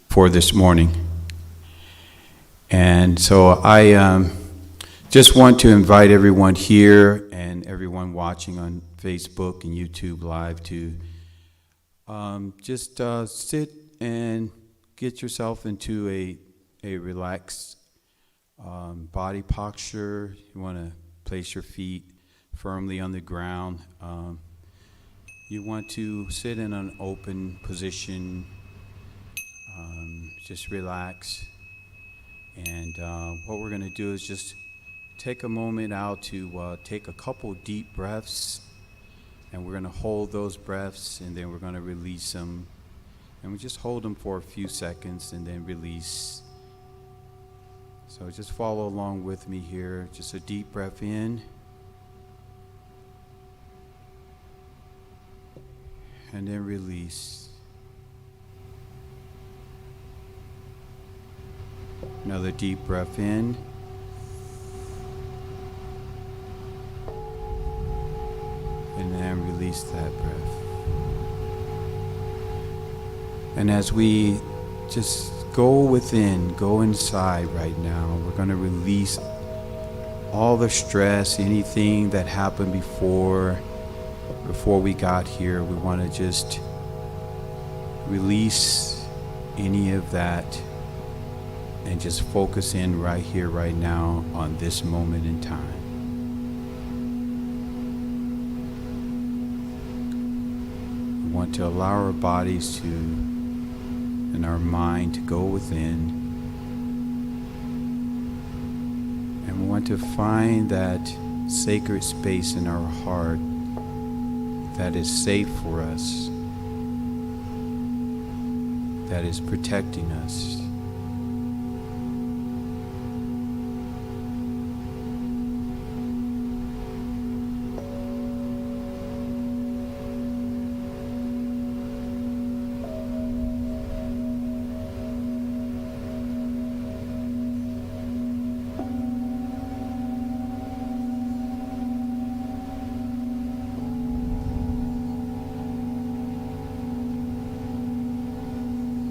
for this morning. And so I just want to invite everyone here and everyone watching on Facebook and YouTube Live to just sit and get yourself into a relaxed body posture. You want to place your feet firmly on the ground. You want to sit in an open position. Just relax. And what we're going to do is just take a moment out to take a couple deep breaths. And we're going to hold those breaths, and then we're going to release them. And we just hold them for a few seconds and then release. So just follow along with me here. Just a deep breath in. And then release. Another deep breath in. And then release that breath. And as we just go within, go inside right now, we're going to release all the stress, anything that happened before we got here. We want to just release any of that and just focus in right here, right now, on this moment in time. We want to allow our bodies to, and our mind to go within. And we want to find that sacred space in our heart that is safe for us, that is protecting us.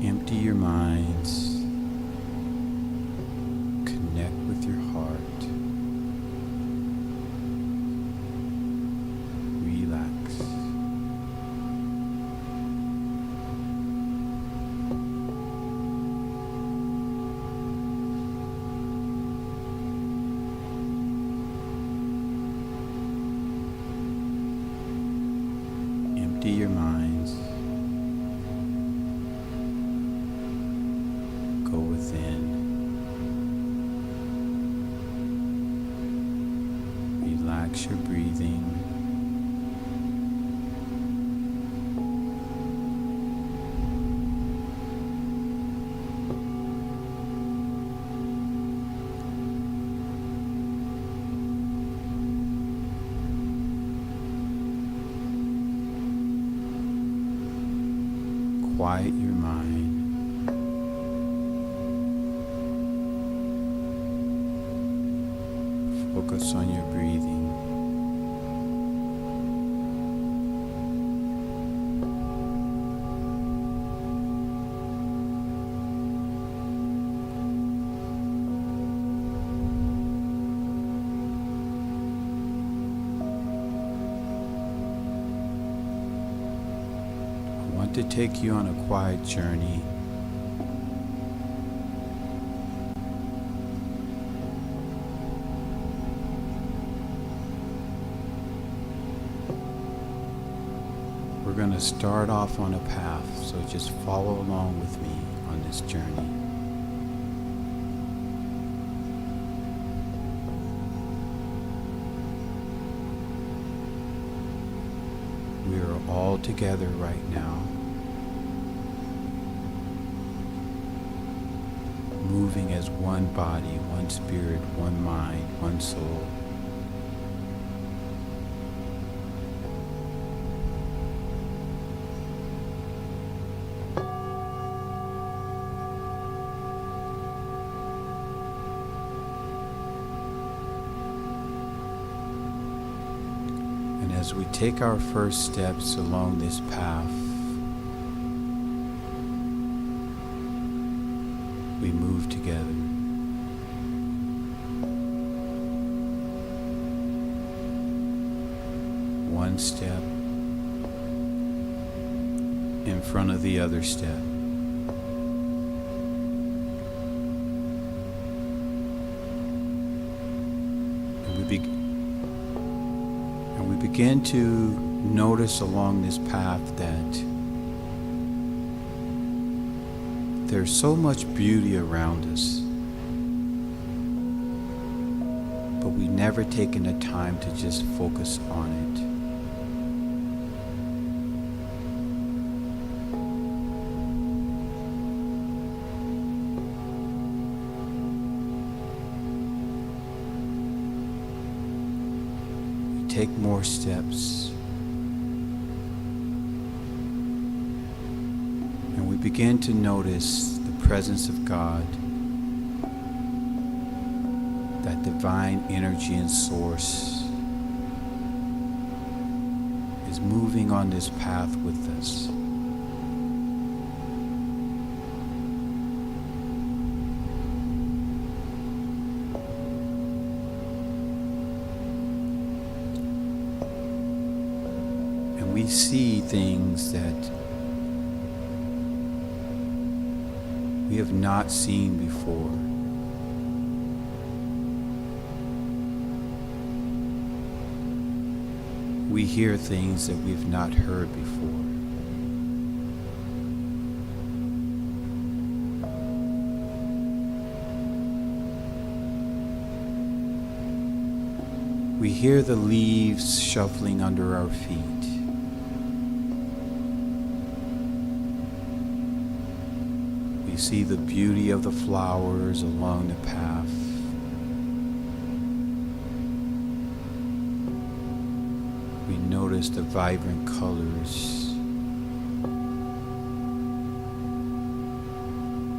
Empty your minds. Connect with your heart. Relax. Empty your minds. Go within. Relax your breathing. Quiet your mind. Focus on your breathing. I want to take you on a quiet journey. We're going to start off on a path, so just follow along with me on this journey. We are all together right now, moving as one body, one spirit, one mind, one soul. As we take our first steps along this path, we move together. One step in front of the other step. And we begin to notice along this path that there's so much beauty around us, but we never taken the time to just focus on it. Take more steps, and we begin to notice the presence of God, that divine energy and source is moving on this path with us. We see things that we have not seen before. We hear things that we've not heard before. We hear the leaves shuffling under our feet. We see the beauty of the flowers along the path. We notice the vibrant colors.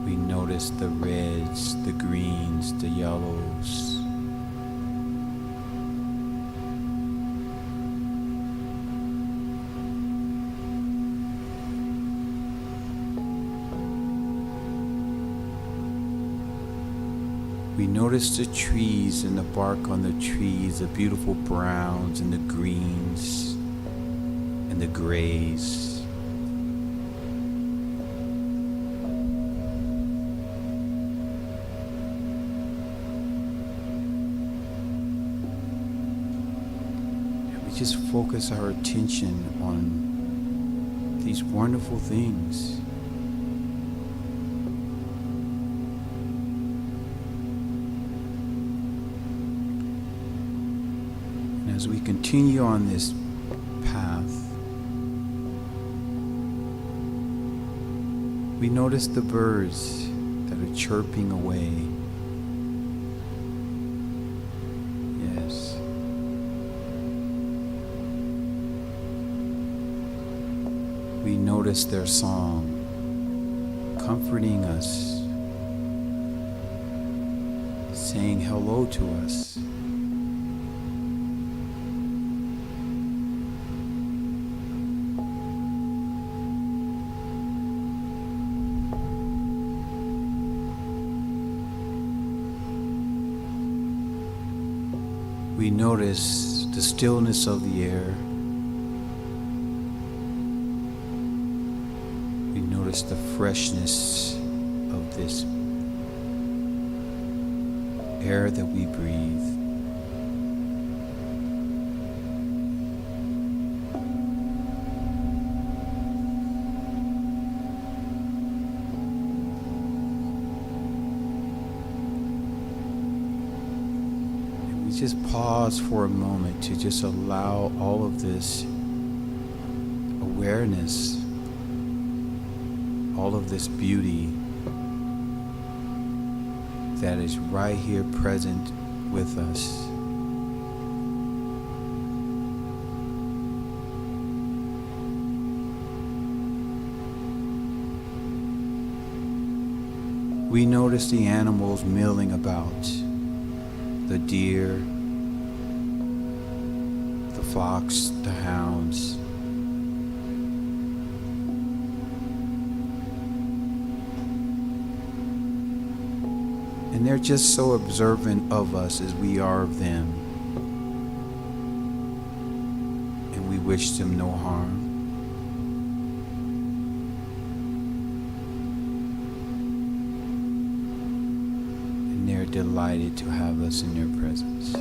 We notice the reds, the greens, the yellows. We notice the trees and the bark on the trees, the beautiful browns and the greens and the grays. And we just focus our attention on these wonderful things. As we continue on this path, we notice the birds that are chirping away. Yes. We notice their song, comforting us, saying hello to us. We notice the stillness of the air. We notice the freshness of this air that we breathe. Just pause for a moment to just allow all of this awareness, all of this beauty that is right here present with us. We notice the animals milling about. The deer, the fox, the hounds. And they're just so observant of us as we are of them. And we wish them no harm. And they're delighted to have us in their presence.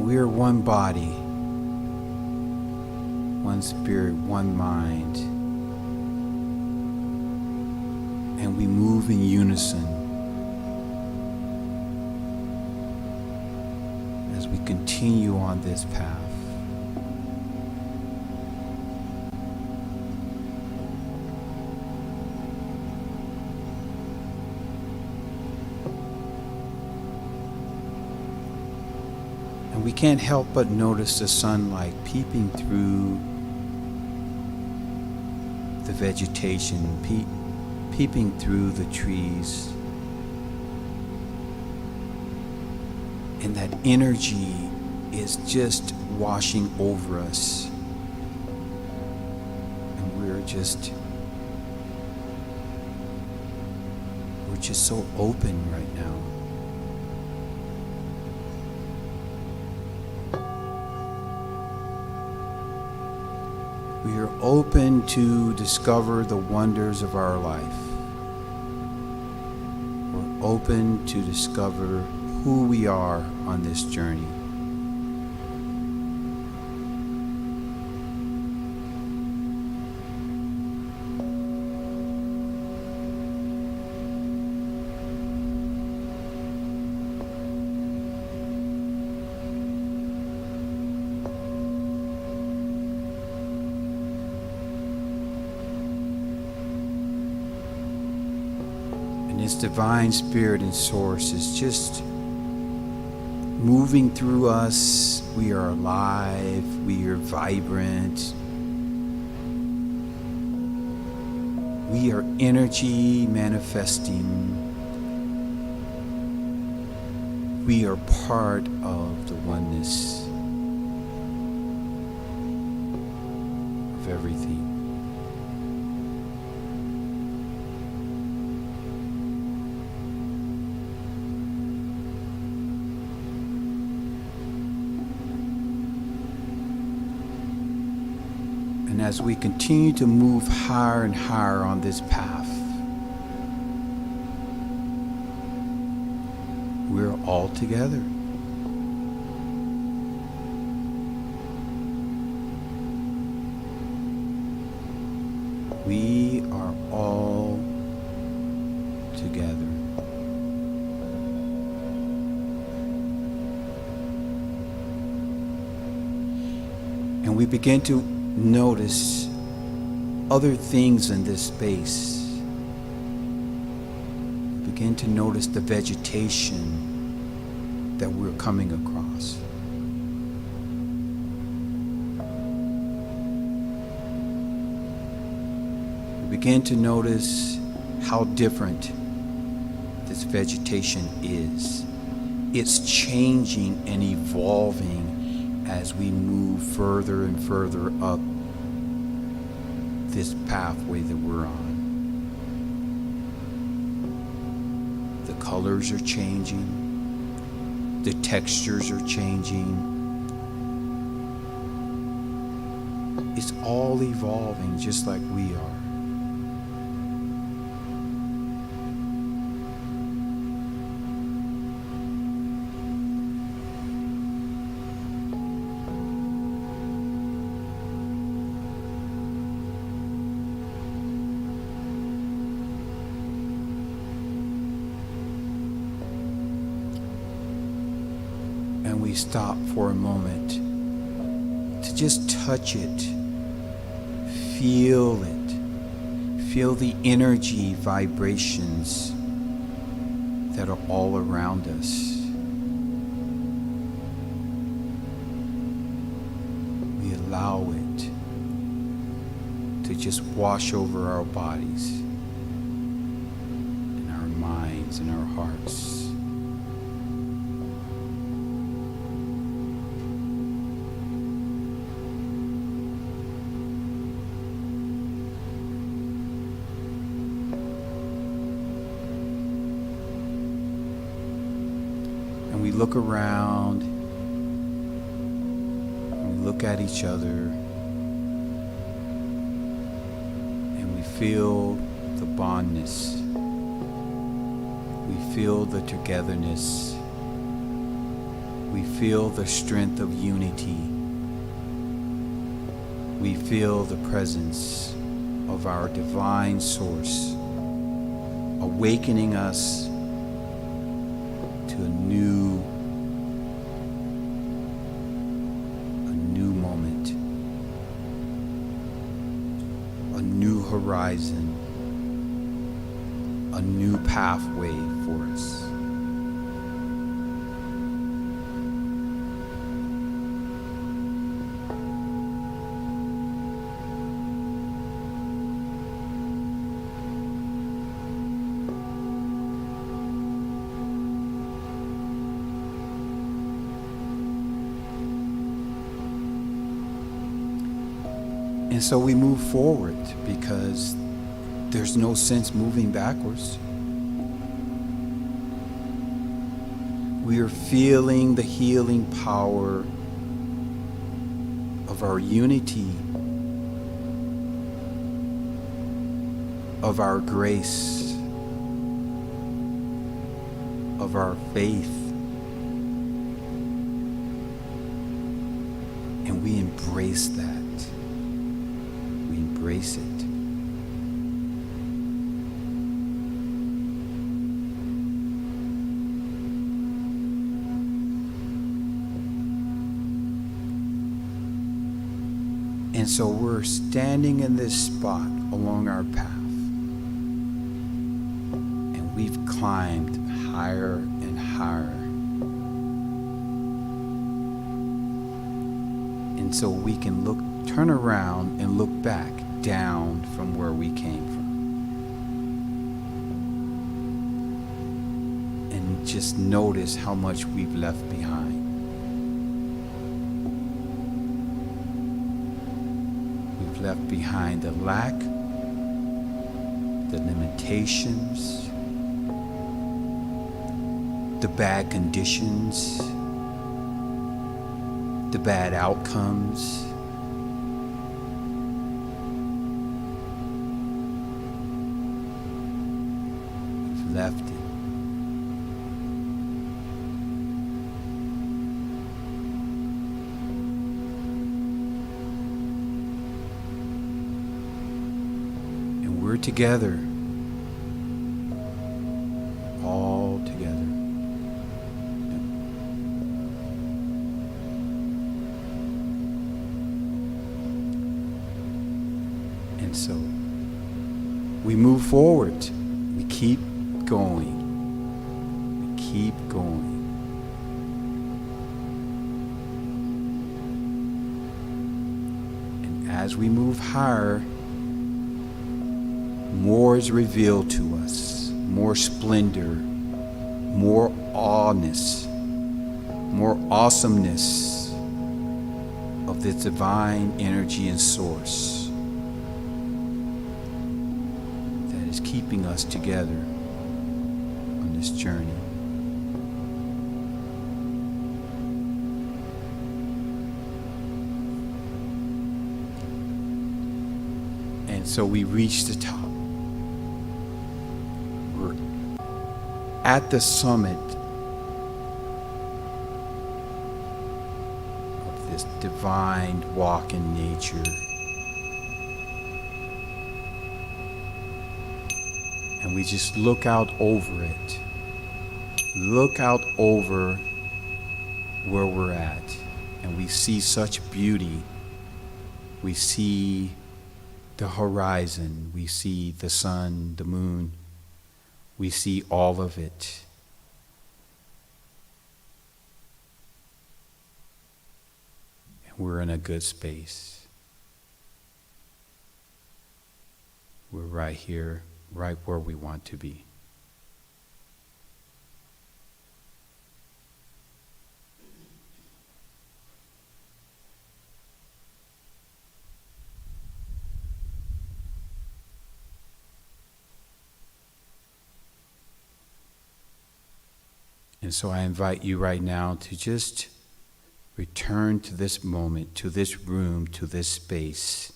We are one body, one spirit, one mind, and we move in unison as we continue on this path. And we can't help but notice the sunlight peeping through the vegetation, peeping through the trees. And that energy is just washing over us. And we're just so open right now. We are open to discover the wonders of our life. We're open to discover who we are on this journey. This divine spirit and source is just moving through us. We are alive. We are vibrant. We are energy manifesting. We are part of the oneness of everything. And as we continue to move higher and higher on this path, we're all together. We are all together. And we begin to notice other things in this space. Begin to notice the vegetation that we're coming across. We begin to notice how different this vegetation is. It's changing and evolving as we move further and further up this pathway that we're on. The colors are changing. The textures are changing. It's all evolving just like we are. And we stop for a moment to just touch it, feel it, feel the energy vibrations that are all around us. We allow it to just wash over our bodies and our minds and our hearts. look around, we look at each other, and we feel the bondness. We feel the togetherness. We feel the strength of unity. We feel the presence of our divine source, awakening us to a new moment, a new horizon, a new pathway for us. And so we move forward because there's no sense moving backwards. We are feeling the healing power of our unity, of our grace, of our faith. And we embrace that. We embrace it. And so we're standing in this spot along our path, and we've climbed higher and higher. And so we can turn around and look back down from where we came from. And just notice how much we've left behind. We've left behind the lack, the limitations, the bad conditions, the bad outcomes. We've left it. And we're together, all together. And so we move forward. We keep going. We keep going. And as we move higher, more is revealed to us. More splendor, more awness, more awesomeness of this divine energy and source keeping us together on this journey. And so we reach the top. We're at the summit of this divine walk in nature. And we just look out over it. Look out over where we're at. And we see such beauty. We see the horizon. We see the sun, the moon. We see all of it. And we're in a good space. We're right here, right where we want to be. And so I invite you right now to just return to this moment, to this room, to this space.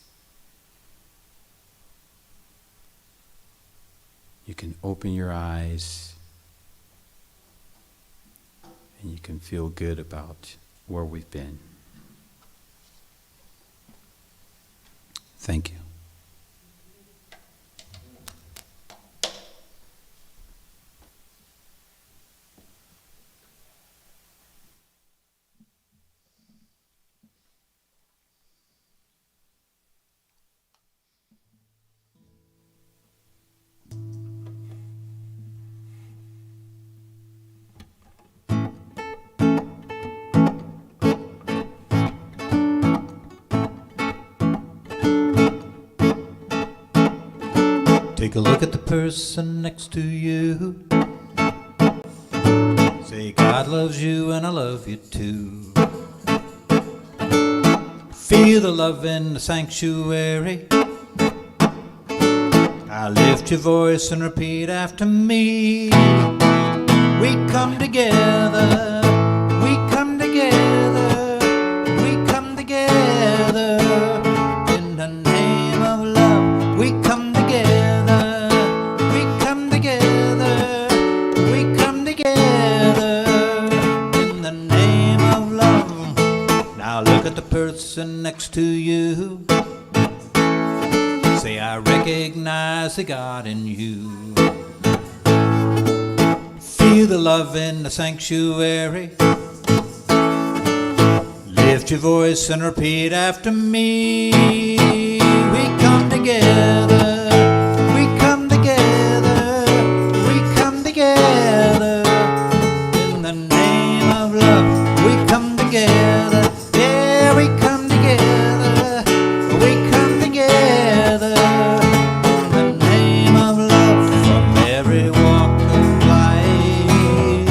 You can open your eyes and you can feel good about where we've been. Thank you. Take a look at the person next to you. Say, God loves you and I love you too. Feel the love in the sanctuary. Now lift your voice and repeat after me. We come together, we come together, we come together. In the name of love, we come together, we come together, we come together. In the name of love. Now look at the person next to you. Say, I recognize the God in you. Feel the love in the sanctuary. Lift your voice and repeat after me. We come together, we come together, we come together. In the name of love, we come together. Yeah, we come together, we come together. In the name of love, from every walk of life,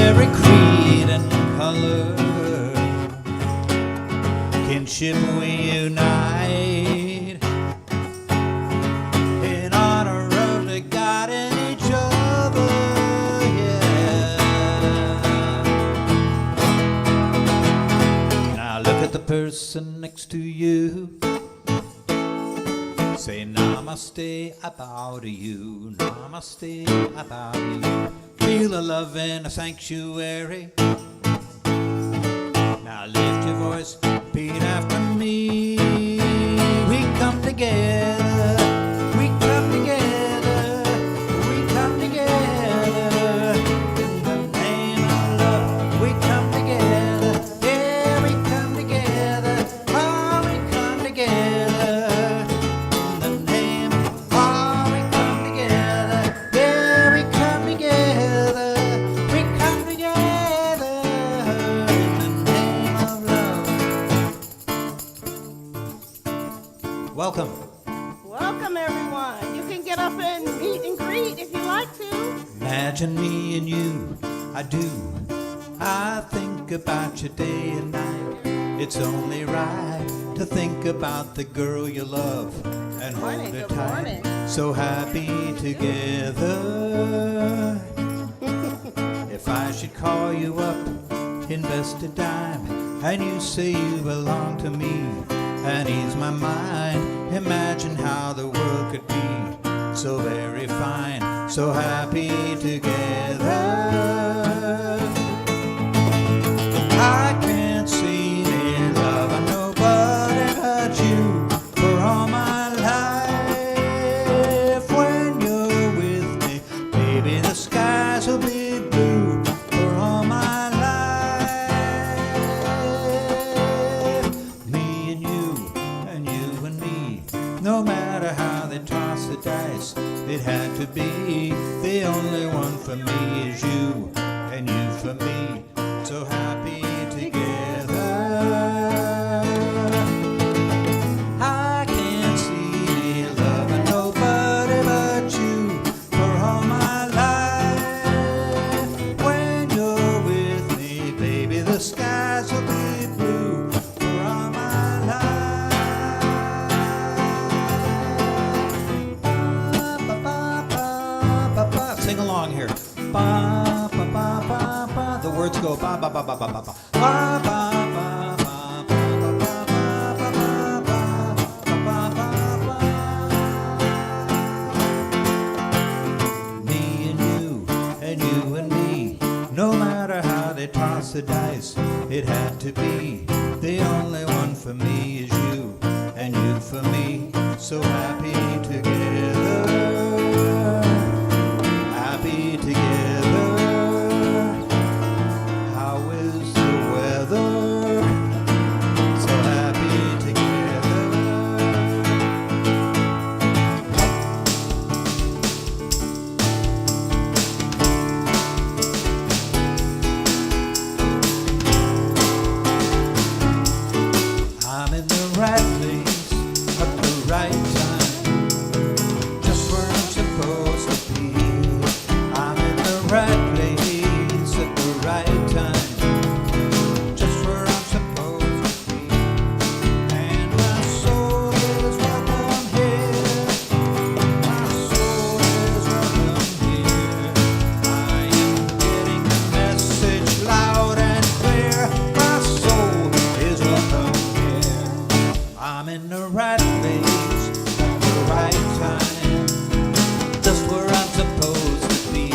every creed and color, kinship we unite in honor of the God in each other. Yeah. Now look at the person next to you. Say, namaste, I bow to you. Namaste, I bow to you. Feel the love in a sanctuary. Now lift your voice, repeat after me. We come together, we come together, we come together. In the name of love, we come together. Yeah, we come together. Oh, we come together. In the name, oh, we come together. Yeah, we come together. We come together. In the name of love. Welcome. Welcome, everyone. You can get up and meet and greet if you like to. Imagine me and you, I do. I think about you day and night. It's only right to think about the girl you love and hold Morning, her good tight. morning. So happy together. If I should call you up, invest a dime, and you say you belong to me, and ease my mind, imagine how the world could be so very fine, so happy together. I can't see any love in nobody but you for all my life. When you're with me, baby, the skies will be blue for all my life. Me and you and me, no matter how they toss the dice, it had to be. The only one for me is you, and you for me, so happy together. I can't see any love in nobody but you for all my life. When you're with me, baby, the skies will be blue for all my life. Ba, ba, ba, ba, ba, ba. Sing along here. Ba, words go ba ba ba ba ba ba ba ba ba. No matter how they toss the dice, it had to be. The only one for me is you, and you for me. So happy together, happy together. How is the weather? So happy together. I'm in the right place at the right time, just where I'm supposed to be. I'm in the right place at the right time, just where I'm supposed to be. And my soul is welcome here. My soul is welcome here. I am getting the message loud and clear. My soul is welcome here. I'm in the right place at the right time, just where I'm supposed to be.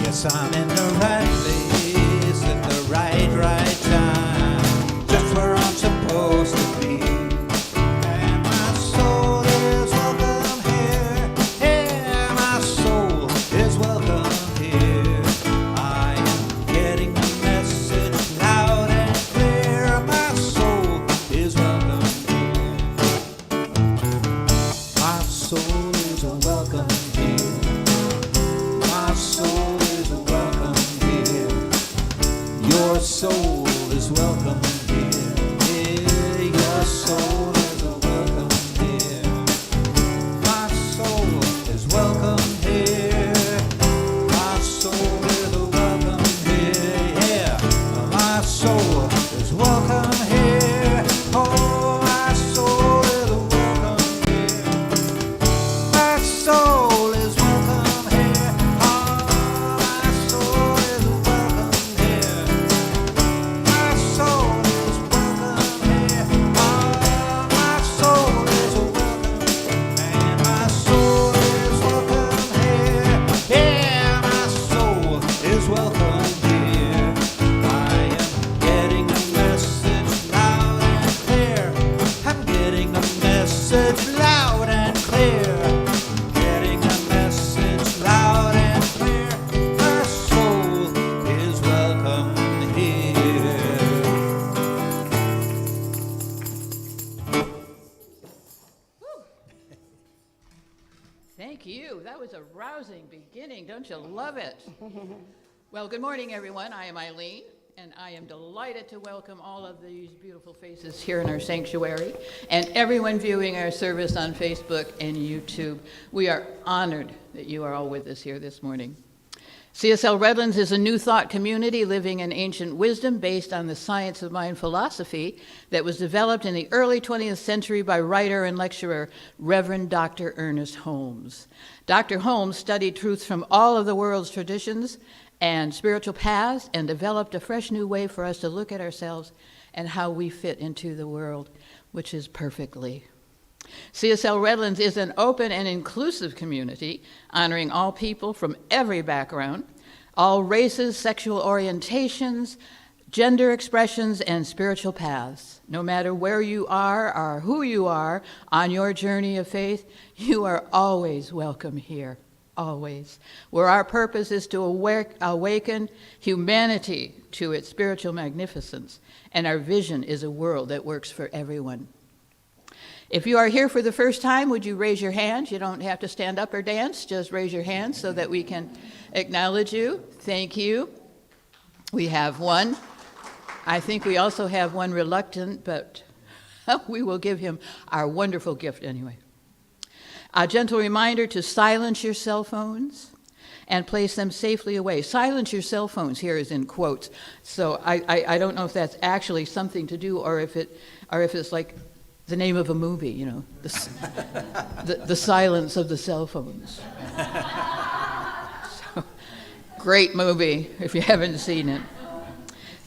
Yes, I'm in the right place at the right time, just where I'm supposed to be. And my soul is welcome here. Yeah, my soul is welcome here. I am getting the message loud and clear. My soul is welcome here. My soul is welcome here. My soul is welcome here. Your soul is welcome here. Yeah, your soul is welcome here. My soul is welcome here. My soul is welcome here. Yeah, my soul is welcome here. Oh, my soul is welcome here. My soul is welcome here. Oh, my soul is welcome here. My soul is welcome here. Oh, my soul is welcome. And my soul is welcome here. Yeah, my soul is welcome here. I am getting a message loud and clear. I'm getting a message loud and clear. Getting a message loud and clear. My soul is welcome here. Thank you. That was a rousing beginning. Don't you love it? Well, good morning, everyone. I am Eileen, and I am delighted to welcome all of these beautiful faces here in our sanctuary and everyone viewing our service on Facebook and YouTube. We are honored that you are all with us here this morning. CSL Redlands is a new thought community living in ancient wisdom based on the science of mind philosophy that was developed in the early 20th century by writer and lecturer Reverend Dr. Ernest Holmes. Dr. Holmes studied truths from all of the world's traditions and spiritual paths and developed a fresh new way for us to look at ourselves and how we fit into the world, which is perfectly. CSL Redlands is an open and inclusive community honoring all people from every background, all races, sexual orientations, gender expressions, and spiritual paths. No matter where you are or who you are on your journey of faith, you are always welcome here, always. Where our purpose is to awaken humanity to its spiritual magnificence, and our vision is a world that works for everyone. If you are here for the first time, would you raise your hand? You don't have to stand up or dance, just raise your hand so that we can acknowledge you. Thank you. We have one. I think we also have one reluctant, but we will give him our wonderful gift anyway. A gentle reminder to silence your cell phones and place them safely away. Silence your cell phones here is in quotes. So I don't know if that's actually something to do or if it's like the name of a movie, you know, the silence of the cell phones. So, great movie if you haven't seen it.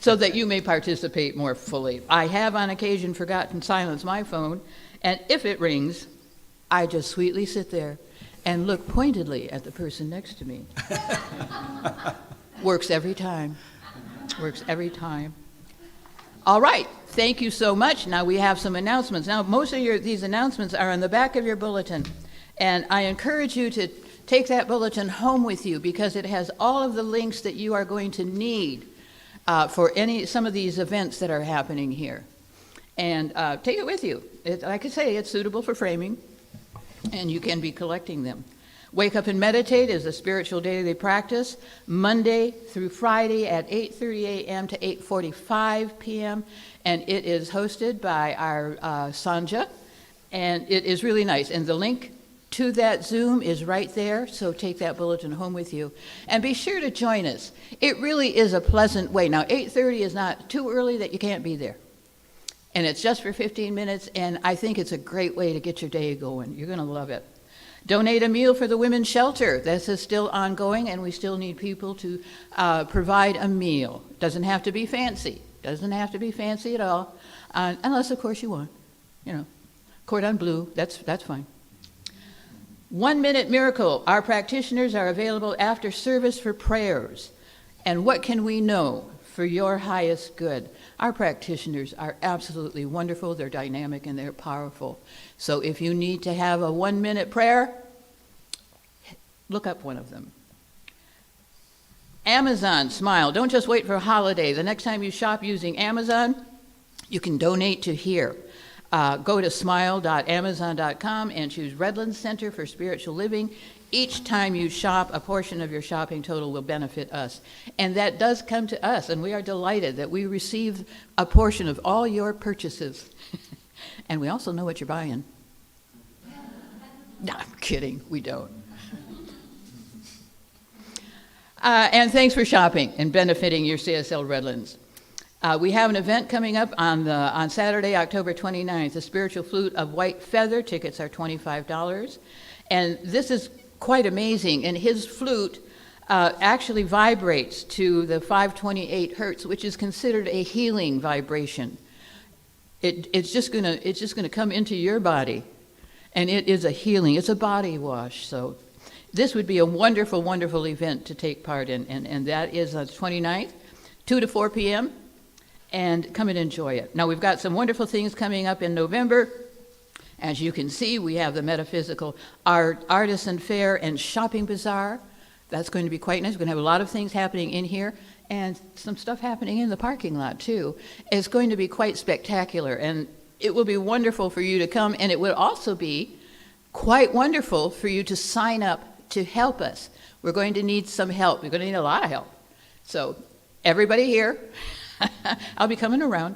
so that you may participate more fully. I have on occasion forgotten to silence my phone, and if it rings, I just sweetly sit there and look pointedly at the person next to me. Works every time. Works every time. All right, thank you so much. Now we have some announcements. Now most of these announcements are on the back of your bulletin, and I encourage you to take that bulletin home with you because it has all of the links that you are going to need for some of these events that are happening here. And take it with you. Like I say, it's suitable for framing, and you can be collecting them. Wake Up and Meditate is a spiritual daily practice, Monday through Friday at 8:30 a.m. to 8:45 p.m., and it is hosted by our Sonja, and it is really nice. And the link to that Zoom is right there, so take that bulletin home with you. And be sure to join us. It really is a pleasant way. Now, 8:30 is not too early that you can't be there. And it's just for 15 minutes, and I think it's a great way to get your day going. You're going to love it. Donate a meal for the women's shelter. This is still ongoing, and we still need people to provide a meal. Doesn't have to be fancy. Doesn't have to be fancy at all, unless, of course, you want. You know, cordon bleu, that's fine. 1 Minute Miracle. Our practitioners are available after service for prayers. And what can we know for your highest good? Our practitioners are absolutely wonderful. They're dynamic and they're powerful. So if you need to have a 1 minute prayer, look up one of them. Amazon Smile. Don't just wait for a holiday. The next time you shop using Amazon, you can donate to here. Go to smile.amazon.com and choose Redlands Center for Spiritual Living. Each time you shop, a portion of your shopping total will benefit us. And that does come to us, and we are delighted that we receive a portion of all your purchases. And we also know what you're buying. No, I'm kidding, we don't. And thanks for shopping and benefiting your CSL Redlands. We have an event coming up on Saturday, October 29th, the Spiritual Flute of White Feather. Tickets are $25. And this is quite amazing. And his flute actually vibrates to the 528 hertz, which is considered a healing vibration. It's just gonna come into your body, and it is a healing. It's a body wash. So this would be a wonderful, wonderful event to take part in, and that is on the 29th, 2 to 4 p.m., and come and enjoy it. Now, we've got some wonderful things coming up in November. As you can see, we have the Metaphysical Artisan Fair and Shopping Bazaar. That's going to be quite nice. We're going to have a lot of things happening in here and some stuff happening in the parking lot, too. It's going to be quite spectacular, and it will be wonderful for you to come, and it will also be quite wonderful for you to sign up to help us. We're going to need some help. We're going to need a lot of help. So, everybody here, I'll be coming around.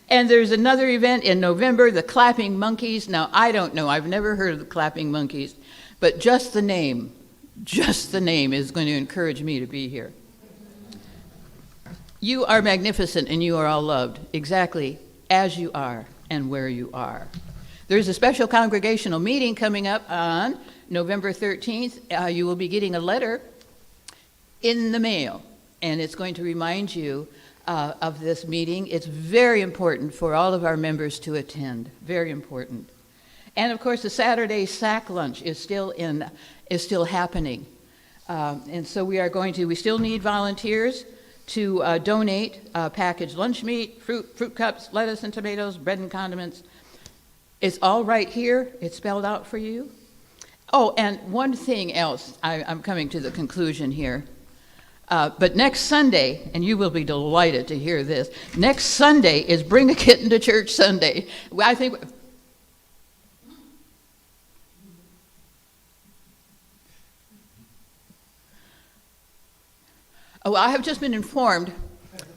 And there's another event in November, the Clapping Monkeys. Now, I don't know. I've never heard of the Clapping Monkeys. But just the name is going to encourage me to be here. You are magnificent and you are all loved, exactly as you are and where you are. There's a special congregational meeting coming up on November 13th. You will be getting a letter in the mail, and it's going to remind you of this meeting. It's very important for all of our members to attend, very important. And of course, the Saturday sack lunch is still happening. And so we still need volunteers to donate packaged lunch meat, fruit cups, lettuce and tomatoes, bread and condiments. It's all right here. It's spelled out for you. Oh, and one thing else, I'm coming to the conclusion here. But next Sunday, and you will be delighted to hear this, next Sunday is Bring a Kitten to Church Sunday. I think... Oh, I have just been informed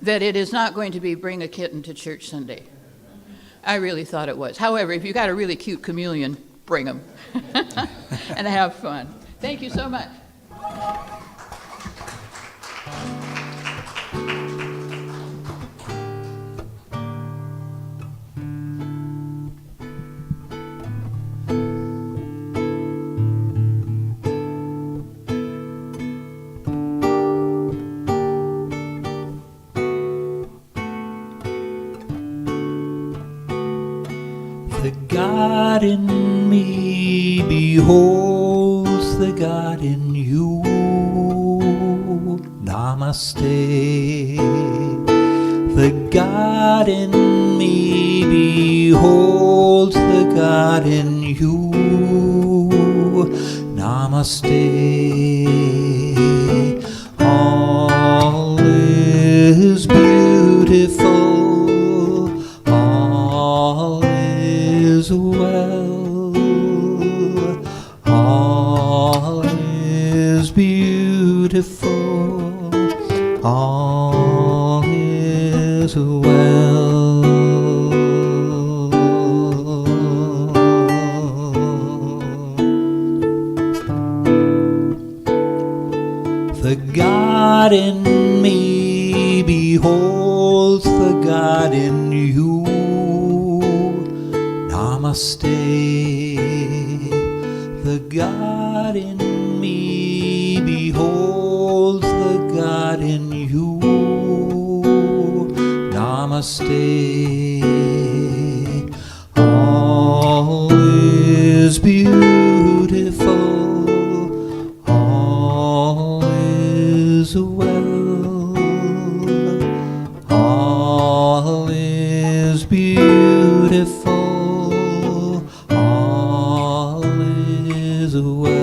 that it is not going to be Bring a Kitten to Church Sunday. I really thought it was. However, if you got a really cute chameleon, bring them and have fun. Thank you so much. God in me beholds the God in you. Namaste. The God in me beholds the God in you. Namaste. All is beautiful. All is well. All is beautiful. All is well. The God in me beholds the God in you. Namaste. The God in me beholds the God in you. Namaste. All is beautiful. All is well. All is beautiful. All is well.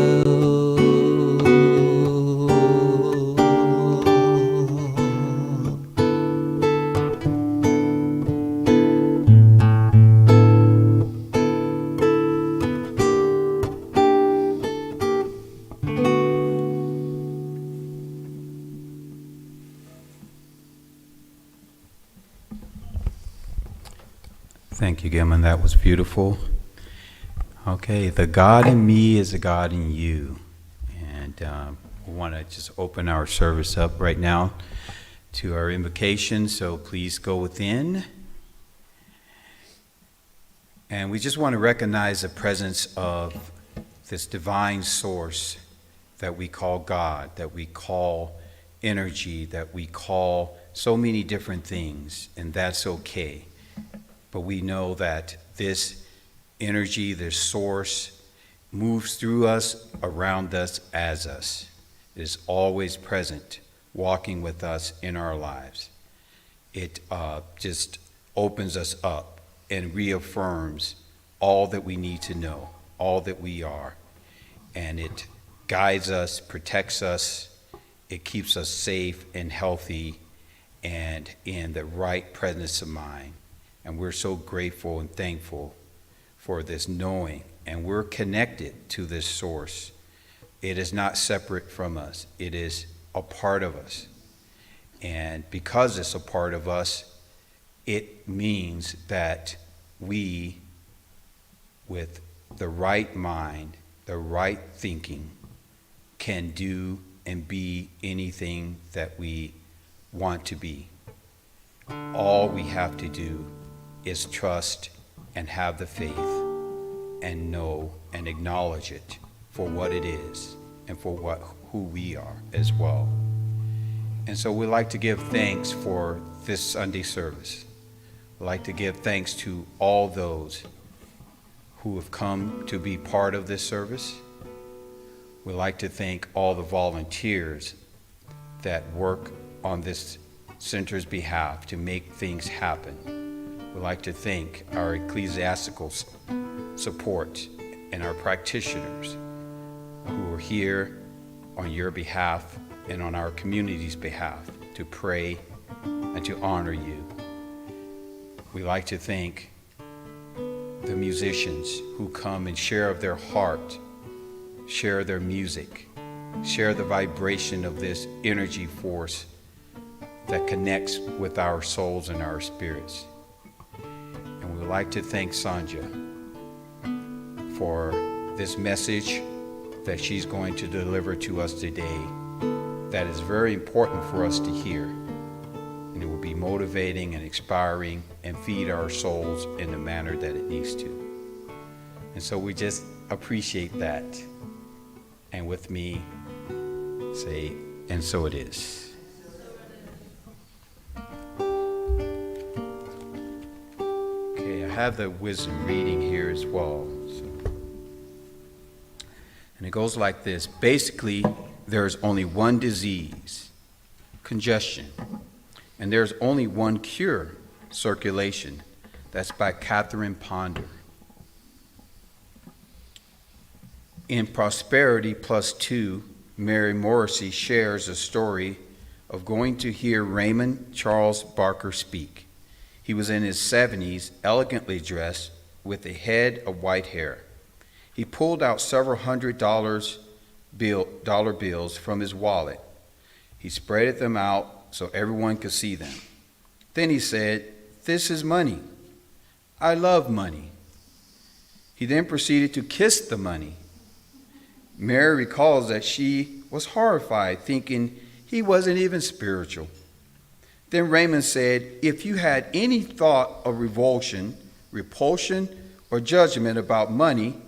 Thank you, Gilman. That was beautiful. Okay, the God in me is the God in you. And we want to just open our service up right now to our invocation, so please go within. And we just want to recognize the presence of this divine source that we call God, that we call energy, that we call so many different things, and that's okay. But we know that this energy, this source, moves through us, around us, as us. It is always present, walking with us in our lives. It just opens us up and reaffirms all that we need to know, all that we are. And it guides us, protects us, it keeps us safe and healthy and in the right presence of mind. And we're so grateful and thankful for this knowing. And we're connected to this source. It is not separate from us. It is a part of us. And because it's a part of us, it means that we, with the right mind, the right thinking, can do and be anything that we want to be. All we have to do is trust and have the faith and know and acknowledge it for what it is and for who we are as well. And so we'd like to give thanks for this Sunday service. We'd like to give thanks to all those who have come to be part of this service. We'd like to thank all the volunteers that work on this center's behalf to make things happen. We'd like to thank our ecclesiastical support and our practitioners who are here on your behalf and on our community's behalf to pray and to honor you. We'd like to thank the musicians who come and share of their heart, share their music, share the vibration of this energy force that connects with our souls and our spirits. And we would like to thank Sonja for this message that she's going to deliver to us today that is very important for us to hear. And it will be motivating and inspiring and feed our souls in the manner that it needs to. And so we just appreciate that. And with me, say, and so it is. Okay, I have the wisdom reading here as well. So. And it goes like this. Basically, there's only one disease, congestion. And there's only one cure, circulation. That's by Catherine Ponder. In Prosperity Plus 2, Mary Morrissey shares a story of going to hear Raymond Charles Barker speak. He was in his 70s, elegantly dressed, with a head of white hair. He pulled out several $100 bills from his wallet. He spread them out so everyone could see them. Then he said, "This is money. I love money." He then proceeded to kiss the money. Mary recalls that she was horrified, thinking he wasn't even spiritual. Then Raymond said, "If you had any thought of revulsion, repulsion, or judgment about money,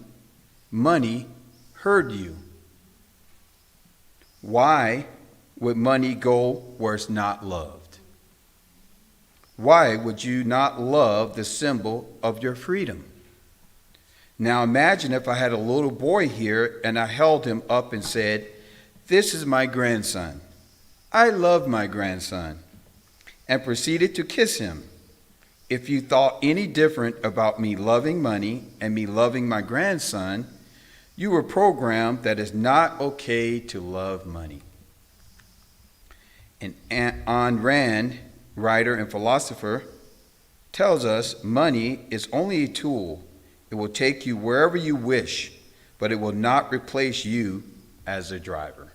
money heard you. Why would money go where it's not loved? Why would you not love the symbol of your freedom? Now imagine if I had a little boy here and I held him up and said, 'This is my grandson. I love my grandson,' and proceeded to kiss him. If you thought any different about me loving money and me loving my grandson, you were programmed that it's not okay to love money." And Ayn Rand, writer and philosopher, tells us money is only a tool. It will take you wherever you wish, but it will not replace you as a driver.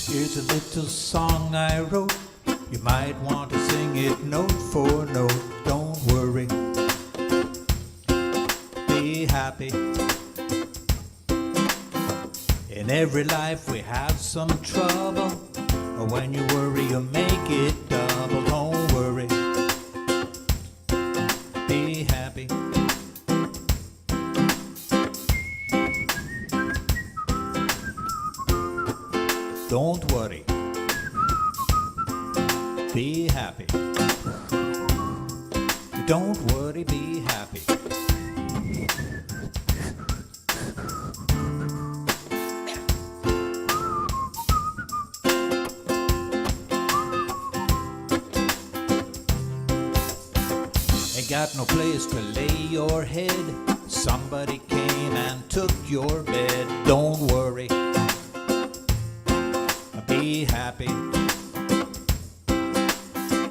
Here's a little song I wrote. You might want to sing it note for note. Don't worry, be happy. In every life we have some trouble. When you worry, you make it double. Don't worry, be happy. Don't worry, be happy. Don't worry, be happy. Ain't got no place to lay your head. Somebody came and took your bed. Don't worry, be happy.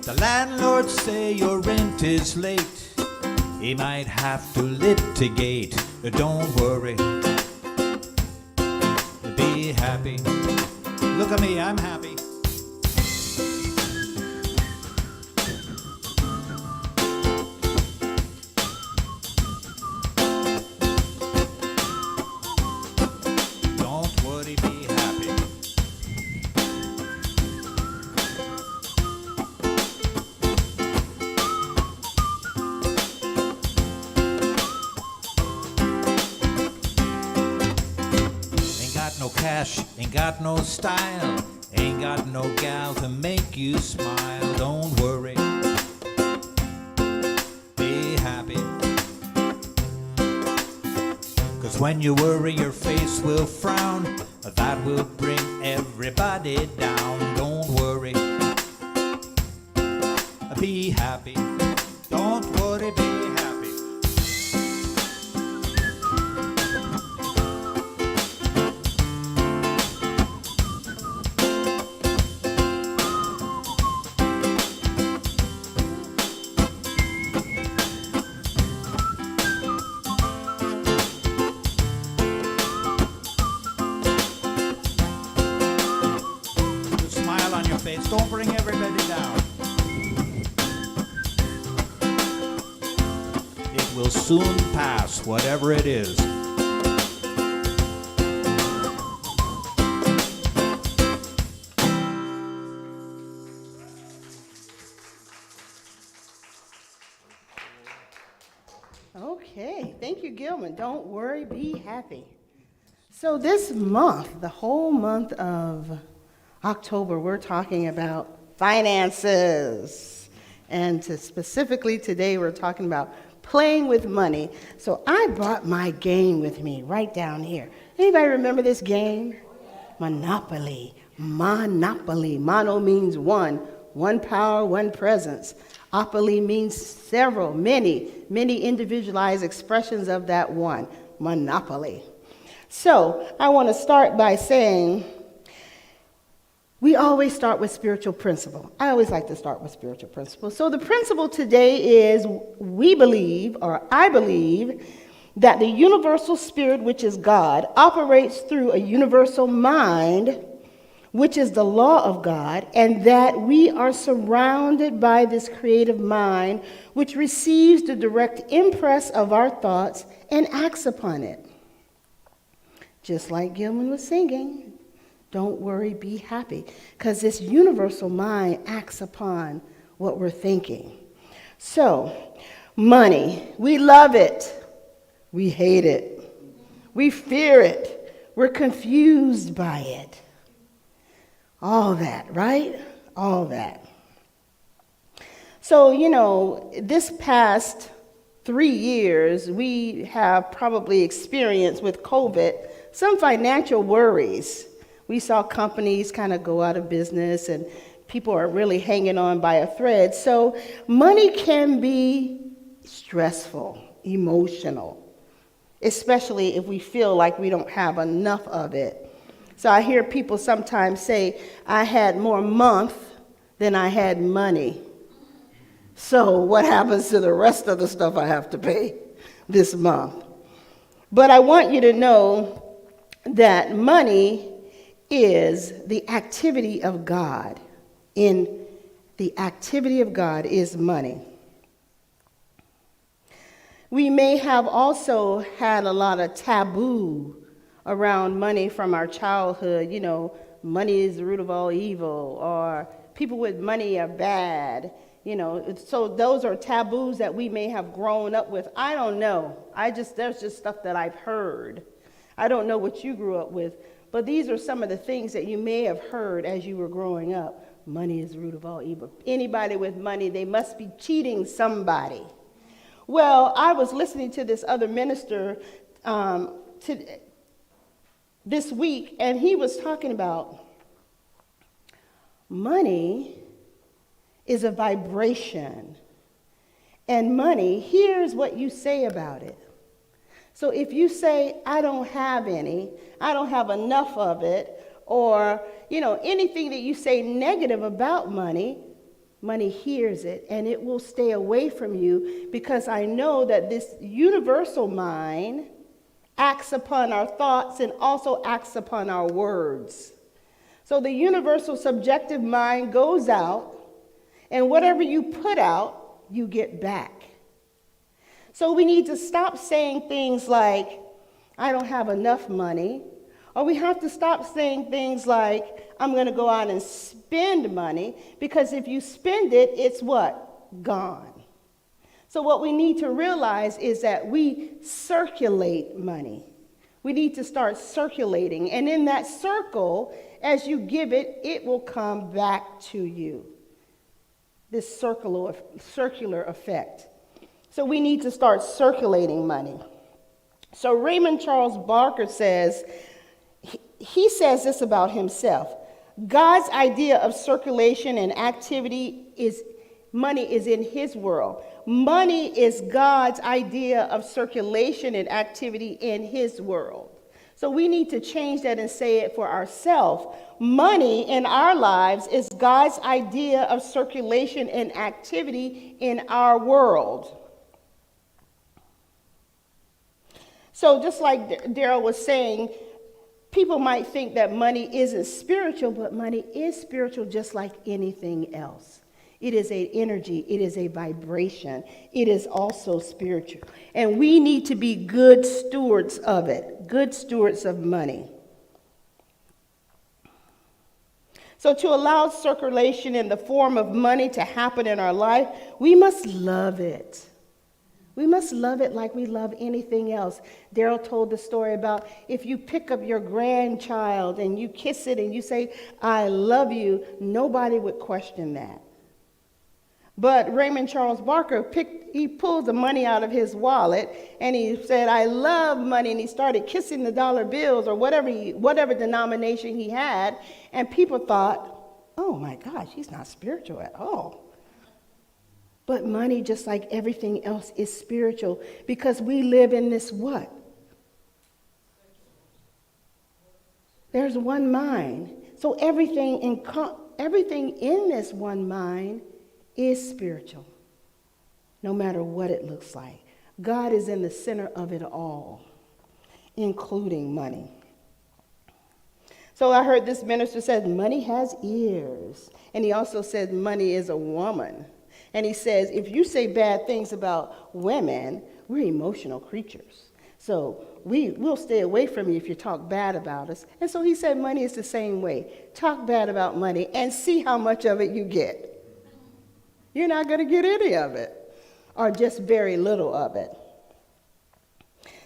The landlord say your rent is late. He might have to litigate. Don't worry, be happy. Look at me, I'm happy. Don't worry, be happy. No cash, ain't got no style, ain't got no gal to make you smile. Don't worry, be happy. 'Cause when you worry, your face will frown. That will bring everybody down. Don't worry, be happy. Don't worry, be happy. Don't bring everybody down. It will soon pass, whatever it is. Okay, thank you, Gilman. Don't worry, be happy. So this month, the whole month of October, we're talking about finances. And specifically today, we're talking about playing with money. So I brought my game with me right down here. Anybody remember this game? Monopoly. Monopoly. Mono means one power, one presence. Opoly means several, many individualized expressions of that one. Monopoly. So I want to start by saying we always start with spiritual principle. I always like to start with spiritual principle. So the principle today is I believe, that the universal spirit, which is God, operates through a universal mind, which is the law of God, and that we are surrounded by this creative mind, which receives the direct impress of our thoughts and acts upon it. Just like Gilman was singing, don't worry, be happy, because this universal mind acts upon what we're thinking. So, money, we love it. We hate it. We fear it. We're confused by it. All that, right? All that. So, this past 3 years, we have probably experienced with COVID some financial worries. We saw companies kind of go out of business and people are really hanging on by a thread. So money can be stressful, emotional, especially if we feel like we don't have enough of it. So I hear people sometimes say, I had more month than I had money. So what happens to the rest of the stuff I have to pay this month? But I want you to know that money is the activity of God. In the activity of God is money. We may have also had a lot of taboo around money from our childhood. Money is the root of all evil, or people with money are bad. So those are taboos that we may have grown up with. I don't know. There's just stuff that I've heard. I don't know what you grew up with, but these are some of the things that you may have heard as you were growing up. Money is the root of all evil. Anybody with money, they must be cheating somebody. Well, I was listening to this other minister this week, and he was talking about money is a vibration. And money, here's what you say about it. So if you say, I don't have any, I don't have enough of it, or, anything that you say negative about money, money hears it and it will stay away from you, because I know that this universal mind acts upon our thoughts and also acts upon our words. So the universal subjective mind goes out, and whatever you put out, you get back. So we need to stop saying things like, I don't have enough money. Or we have to stop saying things like, I'm going to go out and spend money. Because if you spend it, it's what? Gone. So what we need to realize is that we circulate money. We need to start circulating. And in that circle, as you give it, it will come back to you. This circular effect. So we need to start circulating money. So Raymond Charles Barker says, he says this about himself. God's idea of circulation and activity is money is in his world. Money is God's idea of circulation and activity in his world. So we need to change that and say it for ourselves. Money in our lives is God's idea of circulation and activity in our world. So just like Daryl was saying, people might think that money isn't spiritual, but money is spiritual just like anything else. It is an energy. It is a vibration. It is also spiritual. And we need to be good stewards of it, good stewards of money. So to allow circulation in the form of money to happen in our life, we must love it. We must love it like we love anything else. Daryl told the story about if you pick up your grandchild and you kiss it and you say, I love you, nobody would question that. But Raymond Charles Barker he pulled the money out of his wallet and he said, I love money, and he started kissing the dollar bills or whatever denomination he had, and people thought, oh my gosh, he's not spiritual at all. But money, just like everything else, is spiritual because we live in this what? There's one mind. So everything in this one mind is spiritual, no matter what it looks like. God is in the center of it all, including money. So I heard this minister said money has ears. And he also said money is a woman. And he says, if you say bad things about women, we're emotional creatures. So we'll stay away from you if you talk bad about us. And so he said money is the same way. Talk bad about money and see how much of it you get. You're not going to get any of it, or just very little of it.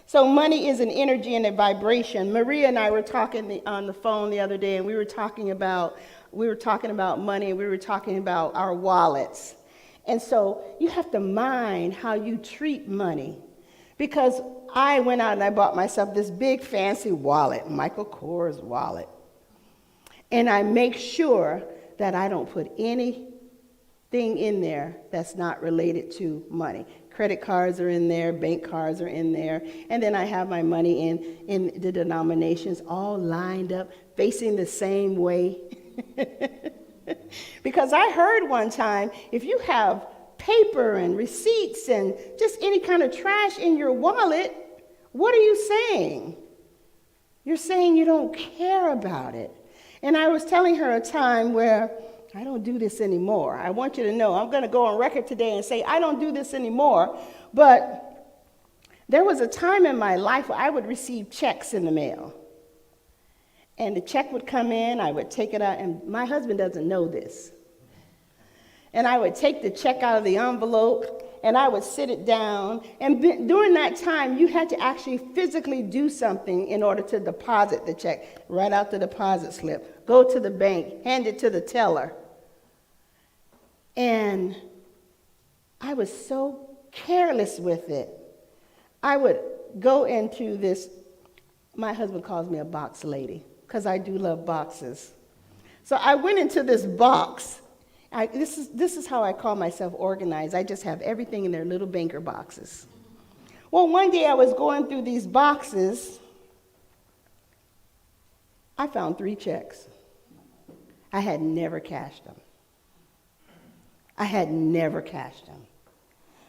So money is an energy and a vibration. Maria and I were talking on the phone the other day, and we were talking about money, and we were talking about our wallets. And so you have to mind how you treat money. Because I went out and I bought myself this big fancy wallet, Michael Kors wallet. And I make sure that I don't put anything in there that's not related to money. Credit cards are in there, bank cards are in there, and then I have my money in the denominations all lined up, facing the same way. Because I heard one time, if you have paper and receipts and just any kind of trash in your wallet, what are you saying? You're saying you don't care about it. And I was telling her a time where I don't do this anymore. I want you to know, I'm going to go on record today and say I don't do this anymore. But there was a time in my life where I would receive checks in the mail. And the check would come in, I would take it out, and my husband doesn't know this. And I would take the check out of the envelope, and I would sit it down. And during that time, you had to actually physically do something in order to deposit the check. Write out the deposit slip, go to the bank, hand it to the teller. And I was so careless with it. I would go into this, my husband calls me a box lady, because I do love boxes. So I went into this box. This is how I call myself organized. I just have everything in their little banker boxes. Well, one day I was going through these boxes. I found 3 checks. I had never cashed them.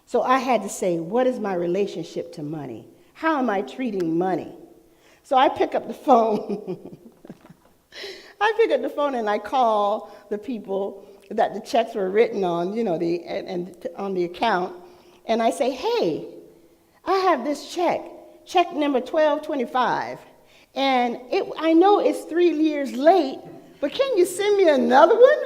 So I had to say, what is my relationship to money? How am I treating money? So I pick up the phone. And I call the people that the checks were written on, and on the account. And I say, hey, I have this check number 1225. And I know it's 3 years late, but can you send me another one?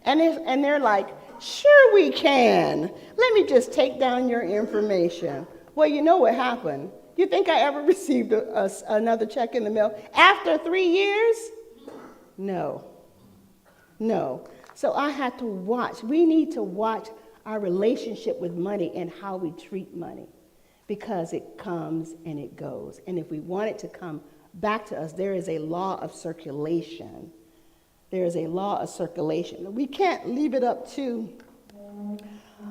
And they're like, sure we can. Let me just take down your information. Well, you know what happened? You think I ever received another check in the mail after 3 years? No. So I had to watch. We need to watch our relationship with money and how we treat money, because it comes and it goes. And if we want it to come back to us, there is a law of circulation. We can't leave it up to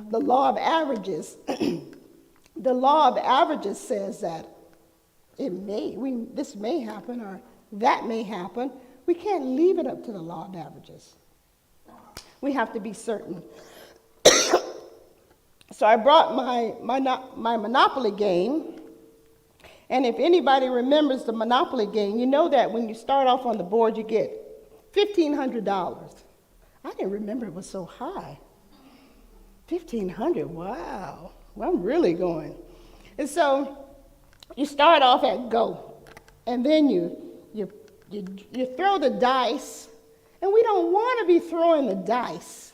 the law of averages. The law of averages says that this may happen or that may happen. We can't leave it up to the law of averages. We have to be certain. So I brought my Monopoly game. And if anybody remembers the Monopoly game, you know that when you start off on the board, you get $1,500. I didn't remember it was so high. $1,500, wow. Well, I'm really going. And so you start off at go. And then you throw the dice. And we don't want to be throwing the dice.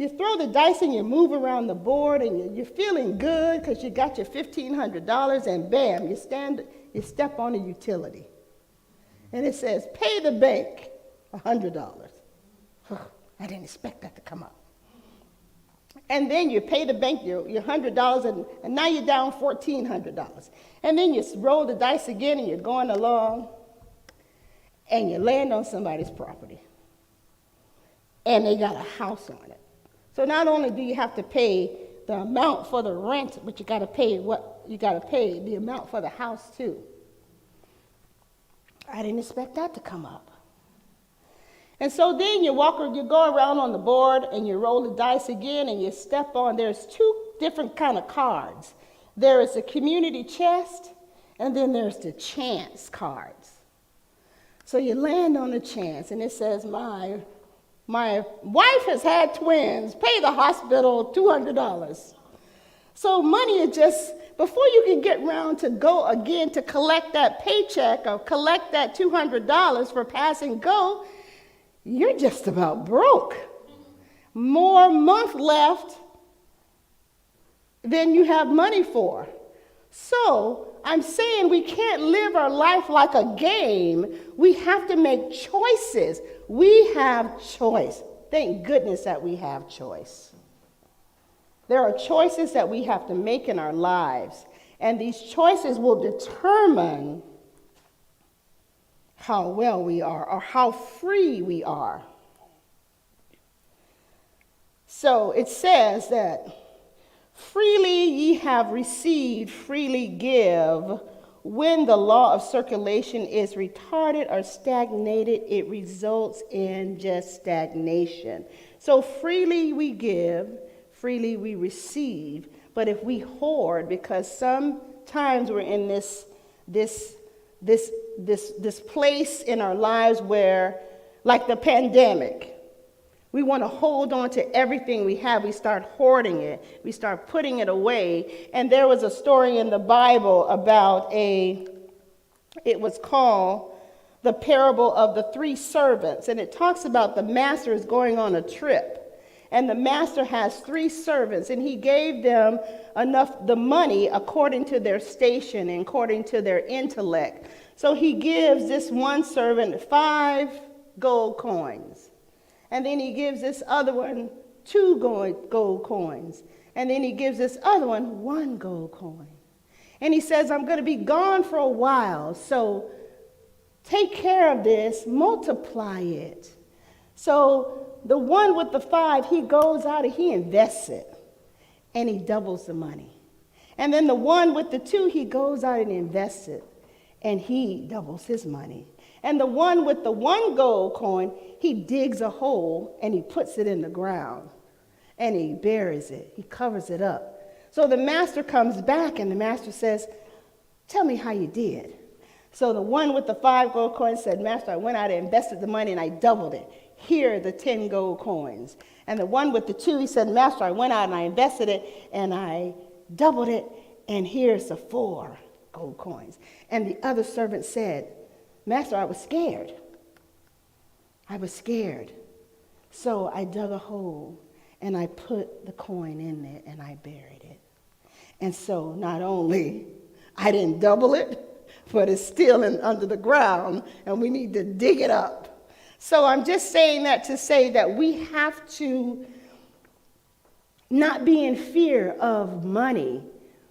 You throw the dice and you move around the board and you're feeling good because you got your $1,500 and bam, you step on a utility. And it says, pay the bank $100. I didn't expect that to come up. And then you pay the bank your $100 and now you're down $1,400. And then you roll the dice again and you're going along and you land on somebody's property. And they got a house on it. So not only do you have to pay the amount for the rent, but you got to pay the amount for the house too. I didn't expect that to come up. And so then you go around on the board and you roll the dice again and you step on, there's two different kind of cards. There is a community chest and then there's the chance cards. So you land on the chance and it says, my wife has had twins, pay the hospital $200. So money is just, before you can get around to go again to collect that paycheck or collect that $200 for pass and go, you're just about broke. More month left than you have money for. So I'm saying we can't live our life like a game. We have to make choices. We have choice. Thank goodness that we have choice. There are choices that we have to make in our lives, and these choices will determine how well we are or how free we are. So it says that freely ye have received, freely give. When the law of circulation is retarded or stagnated, it results in just stagnation. So freely we give, freely we receive. But if we hoard, because sometimes we're in this place in our lives where, like the pandemic, we want to hold on to everything we have. We start hoarding it. We start putting it away. And there was a story in the Bible about it was called the parable of the three servants. And it talks about the master is going on a trip. And the master has three servants, and he gave them the money according to their station and according to their intellect. So he gives this one servant 5 gold coins. And then he gives this other one 2 gold coins. And then he gives this other one 1 gold coin. And he says, I'm going to be gone for a while, so take care of this, multiply it. So the one with the 5, he goes out and he invests it, and he doubles the money. And then the one with the 2, he goes out and invests it, and he doubles his money. And the one with the 1 gold coin, he digs a hole and he puts it in the ground and he buries it. He covers it up. So the master comes back and the master says, tell me how you did. So the one with the 5 gold coins said, Master, I went out and invested the money and I doubled it. Here are the 10 gold coins. And the one with the 2, he said, Master, I went out and I invested it and I doubled it, and here's the 4 gold coins. And the other servant said, Master, I was scared. I was scared. So I dug a hole and I put the coin in there and I buried it. And so not only I didn't double it, but it's still under the ground and we need to dig it up. So I'm just saying that to say that we have to not be in fear of money.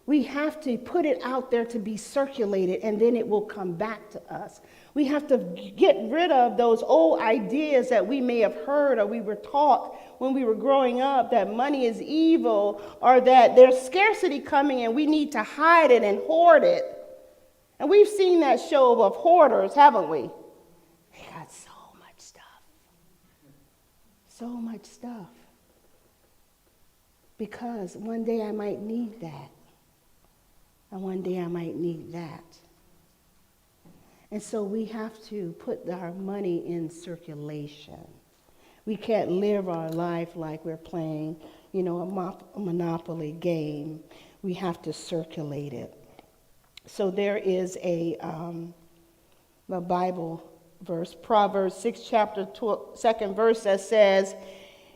We have to put it out there to be circulated, and then it will come back to us. We have to get rid of those old ideas that we may have heard or we were taught when we were growing up, that money is evil or that there's scarcity coming and we need to hide it and hoard it. And we've seen that show of hoarders, haven't we? They got so much stuff. So much stuff. Because one day I might need that. And one day I might need that. And so we have to put our money in circulation. We can't live our life like we're playing, a Monopoly game. We have to circulate it. So there is a Bible verse, Proverbs 6, chapter 2nd verse, that says,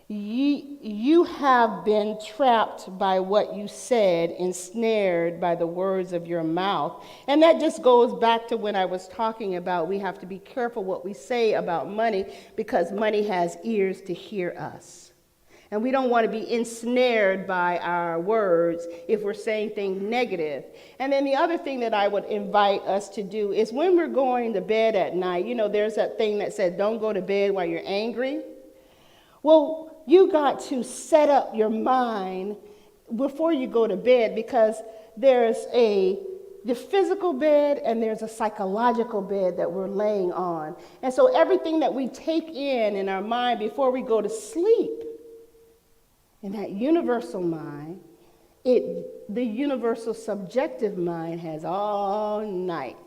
You have been trapped by what you said, ensnared by the words of your mouth. And that just goes back to when I was talking about we have to be careful what we say about money, because money has ears to hear us. And we don't want to be ensnared by our words if we're saying things negative. And then the other thing that I would invite us to do is when we're going to bed at night, there's that thing that said, don't go to bed while you're angry. Well, you got to set up your mind before you go to bed, because there's the physical bed and there's a psychological bed that we're laying on. And so everything that we take in our mind before we go to sleep, in that universal mind, the universal subjective mind has all night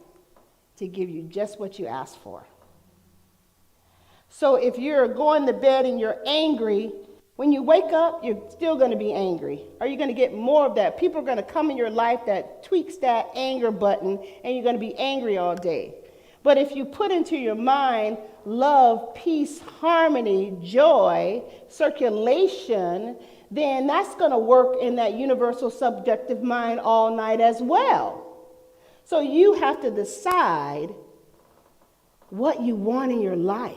to give you just what you asked for. So if you're going to bed and you're angry, when you wake up, you're still going to be angry. Are you going to get more of that? People are going to come in your life that tweaks that anger button, and you're going to be angry all day. But if you put into your mind love, peace, harmony, joy, circulation, then that's going to work in that universal subjective mind all night as well. So you have to decide what you want in your life.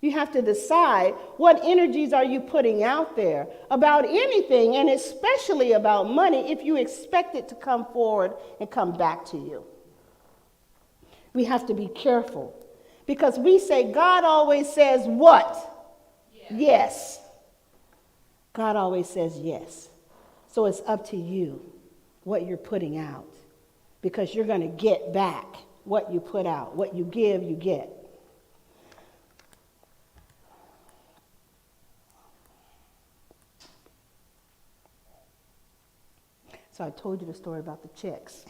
You have to decide what energies are you putting out there about anything, and especially about money, if you expect it to come forward and come back to you. We have to be careful, because we say God always says what? Yes. God always says yes. So it's up to you what you're putting out, because you're going to get back what you put out. What you give, you get. So I told you the story about the checks.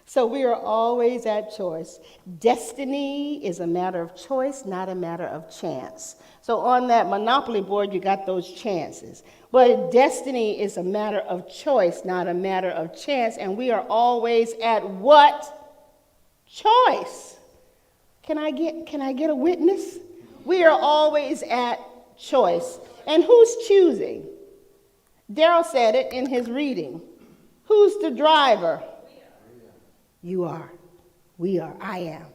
So we are always at choice. Destiny is a matter of choice, not a matter of chance. So on that Monopoly board, you got those chances. But destiny is a matter of choice, not a matter of chance. And we are always at what? Choice. Can I get a witness? We are always at choice. And who's choosing? Daryl said it in his reading. Who's the driver? You are. We are. I am.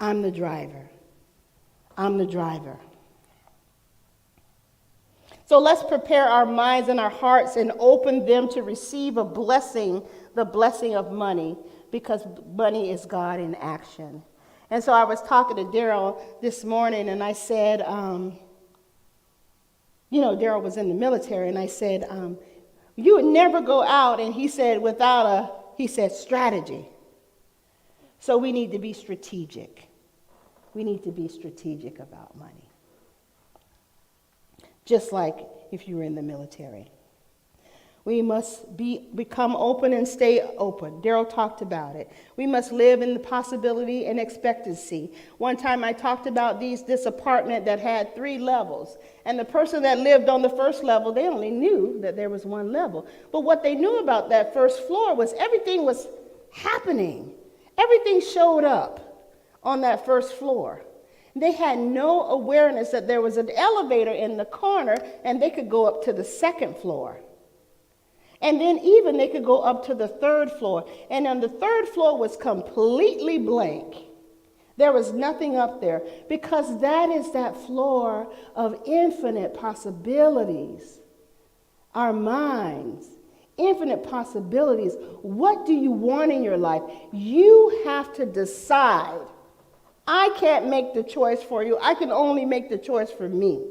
I'm the driver. I'm the driver. So let's prepare our minds and our hearts and open them to receive a blessing, the blessing of money, because money is God in action. And so I was talking to Daryl this morning, and I said, Daryl was in the military, and I said, you would never go out, and he said, he said, strategy. So we need to be strategic. We need to be strategic about money. Just like if you were in the military. We must become open and stay open. Daryl talked about it. We must live in the possibility and expectancy. One time I talked about this apartment that had 3 levels. And the person that lived on the first level, they only knew that there was 1 level. But what they knew about that first floor was everything was happening. Everything showed up on that first floor. They had no awareness that there was an elevator in the corner and they could go up to the 2nd floor. And then even they could go up to the 3rd floor. And on the 3rd floor was completely blank. There was nothing up there, because that is that floor of infinite possibilities. Our minds, infinite possibilities. What do you want in your life? You have to decide. I can't make the choice for you. I can only make the choice for me.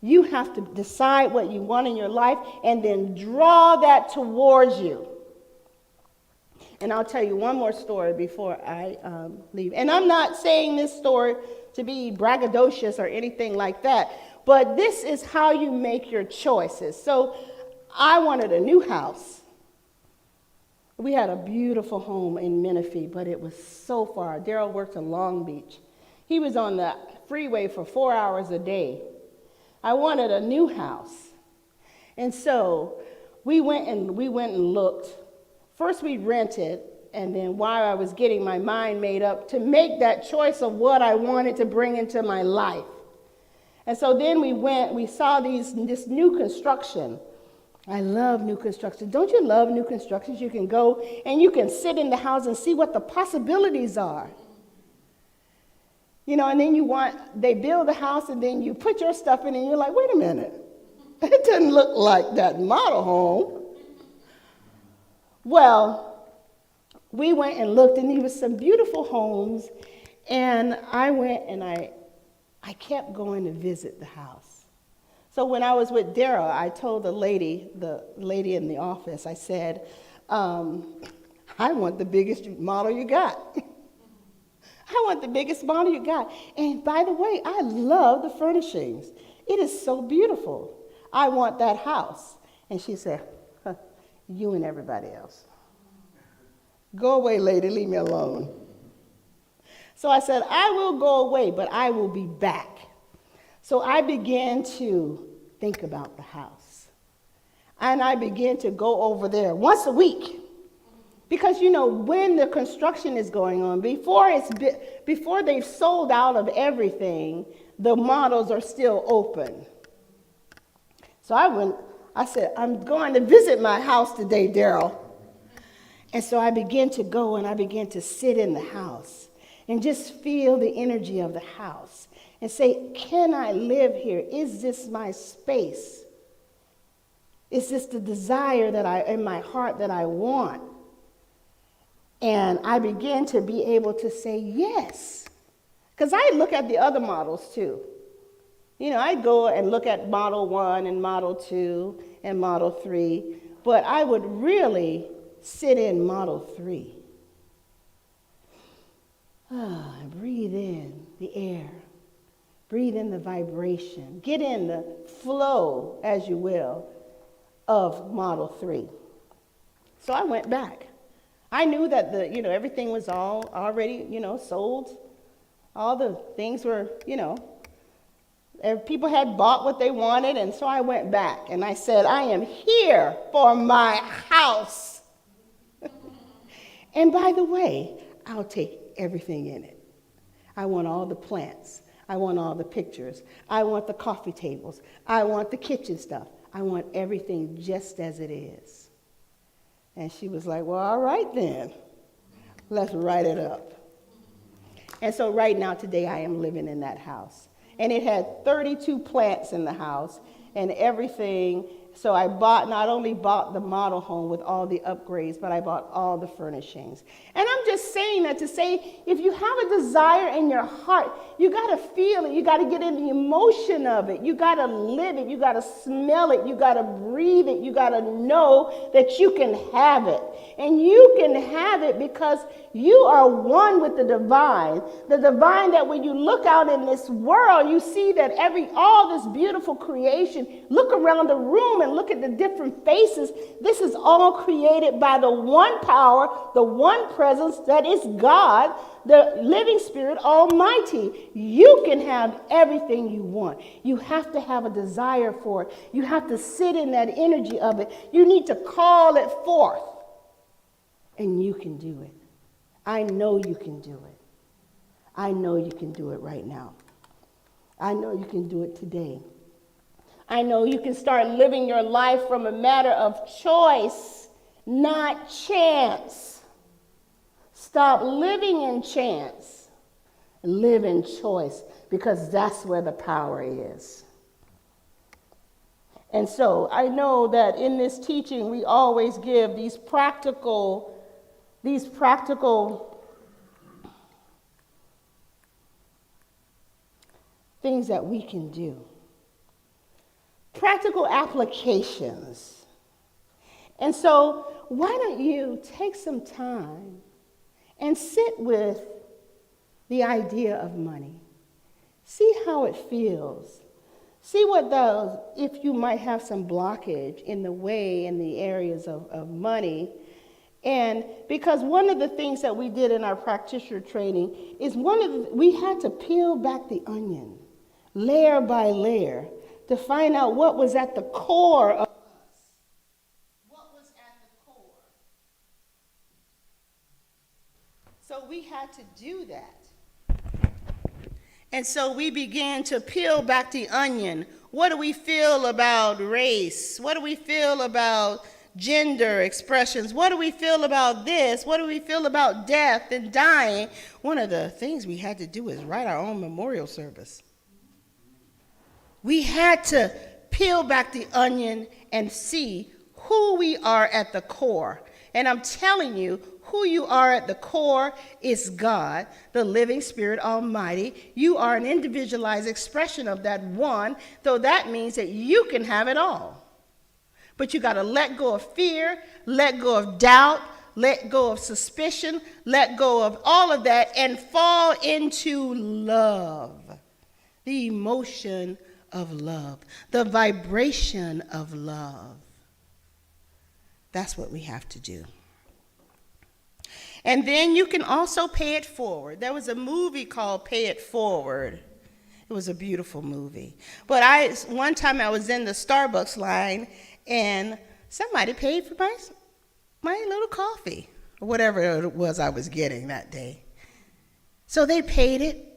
You have to decide what you want in your life and then draw that towards you. And I'll tell you one more story before I leave. And I'm not saying this story to be braggadocious or anything like that, but this is how you make your choices. So I wanted a new house. We had a beautiful home in Menifee, but it was so far. Daryl worked in Long Beach. He was on the freeway for 4 hours a day. I wanted a new house. And so we went and looked. First we rented, And then while I was getting my mind made up to make that choice of what I wanted to bring into my life. And so then we saw this new construction. I love new construction. Don't you love new constructions? You can go and you can sit in the house and see what the possibilities are. You know, and then they build the house and then you put your stuff in and you're like, wait a minute. It doesn't look like that model home. Well, we went and looked and there was some beautiful homes, and I went and I kept going to visit the house. So when I was with Daryl, I told the lady in the office, I said, I want the biggest model you got. I want the biggest model you got. And by the way, I love the furnishings. It is so beautiful. I want that house. And she said, you and everybody else. Go away, lady, leave me alone. So I said, I will go away, but I will be back. So I began to think about the house. And I began to go over there once a week. Because, you know, when the construction is going on, before they've sold out of everything, the models are still open. So I said, I'm going to visit my house today, Daryl. And so I began to go and I began to sit in the house and just feel the energy of the house and say, can I live here? Is this my space? Is this the desire that in my heart that I want? And I began to be able to say yes. Because I look at the other models too. You know, I go and look at Model 1 and Model 2 and Model 3, but I would really sit in Model 3. Breathe in the air. Breathe in the vibration. Get in the flow, as you will, of Model 3. So I went back. I knew that everything was all already, sold. All the things were, people had bought what they wanted, and so I went back and I said, I am here for my house. And by the way, I'll take everything in it. I want all the plants. I want all the pictures. I want the coffee tables. I want the kitchen stuff. I want everything just as it is. And she was like, well, all right then. Let's write it up. And so right now, today, I am living in that house. And it had 32 plants in the house and everything. So I not only bought the model home with all the upgrades, but I bought all the furnishings. And I'm just saying that to say, if you have a desire in your heart, you got to feel it. You got to get in the emotion of it. You got to live it. You got to smell it. You got to breathe it. You got to know that you can have it. And you can have it because you are one with the divine. The divine that when you look out in this world, you see that all this beautiful creation, look around the room and look at the different faces. This is all created by the one power, the one presence that is God, the living Spirit Almighty. You can have everything you want. You have to have a desire for it. You have to sit in that energy of it. You need to call it forth. And you can do it. I know you can do it. I know you can do it right now. I know you can do it today. I know you can start living your life from a matter of choice, not chance. Stop living in chance and live in choice, because that's where the power is. And so I know that in this teaching, we always give these practical things that we can do. Practical applications. And so why don't you take some time and sit with the idea of money. See how it feels. See if you might have some blockage in the areas of money. And because one of the things that we did in our practitioner training is we had to peel back the onion, layer by layer, to find out what was at the core of us. What was at the core? had to do that. And so we began to peel back the onion. What do we feel about race? What do we feel about gender expressions? What do we feel about this? What do we feel about death and dying? One of the things we had to do is write our own memorial service. We had to peel back the onion and see who we are at the core. And I'm telling you, who you are at the core is God, the living Spirit Almighty. You are an individualized expression of that one, though that means that you can have it all. But you got to let go of fear, let go of doubt, let go of suspicion, let go of all of that, and fall into love, the emotion of love, the vibration of love. That's what we have to do. And then you can also pay it forward. There was a movie called Pay It Forward. It was a beautiful movie. But one time I was in the Starbucks line, and somebody paid for my little coffee, or whatever it was I was getting that day. So they paid it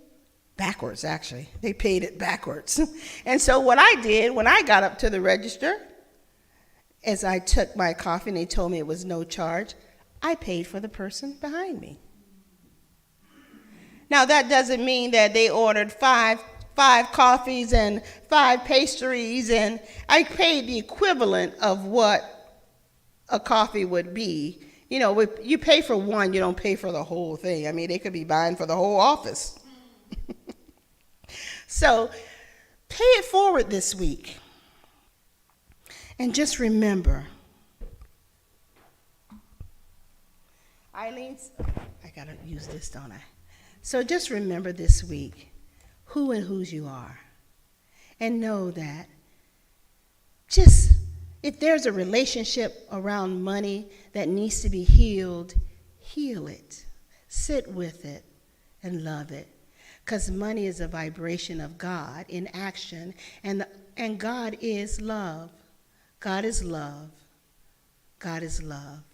backwards, actually. They paid it backwards. And so what I did when I got up to the register, as I took my coffee and they told me it was no charge, I paid for the person behind me. Now that doesn't mean that they ordered five coffees and 5 pastries, and I paid the equivalent of what a coffee would be. You know, you pay for one, you don't pay for the whole thing. I mean, they could be buying for the whole office. So pay it forward this week. And just remember, Eileen, I got to use this, don't I? So just remember this week who and whose you are. And know that just if there's a relationship around money that needs to be healed, heal it. Sit with it and love it. Because money is a vibration of God in action, and God is love. God is love. God is love.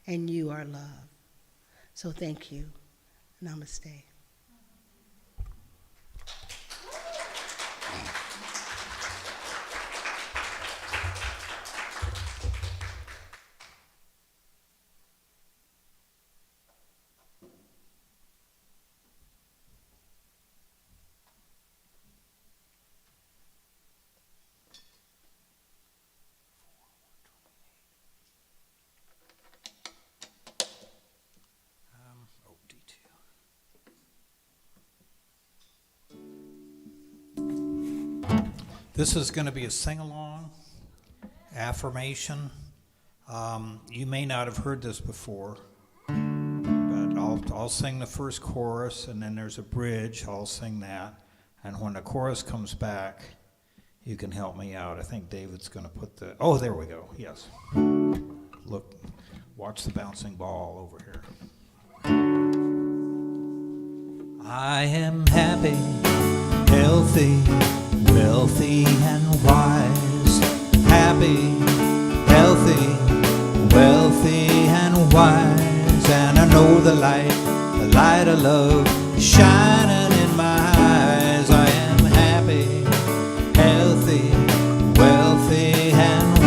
And you are love. So thank you. Namaste. This is going to be a sing-along affirmation. You may not have heard this before, but I'll sing the first chorus, and then there's a bridge. I'll sing that, and when the chorus comes back, you can help me out. I think David's going to put the... Oh, there we go. Yes. Look, watch the bouncing ball over here. I am happy, healthy, wealthy and wise. Happy, healthy, wealthy and wise. And I know the light of love is shining in my eyes. I am happy, healthy, wealthy and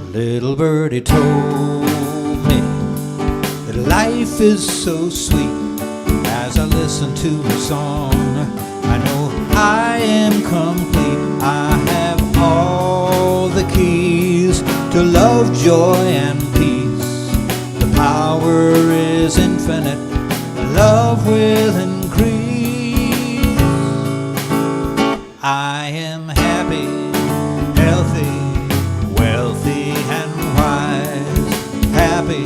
wise. Little birdie told me that life is so sweet. As I listen to her song, I know I am complete. I have all the keys to love, joy, and peace. The power is infinite, the love will increase. I am happy, healthy, wealthy, and wise. Happy,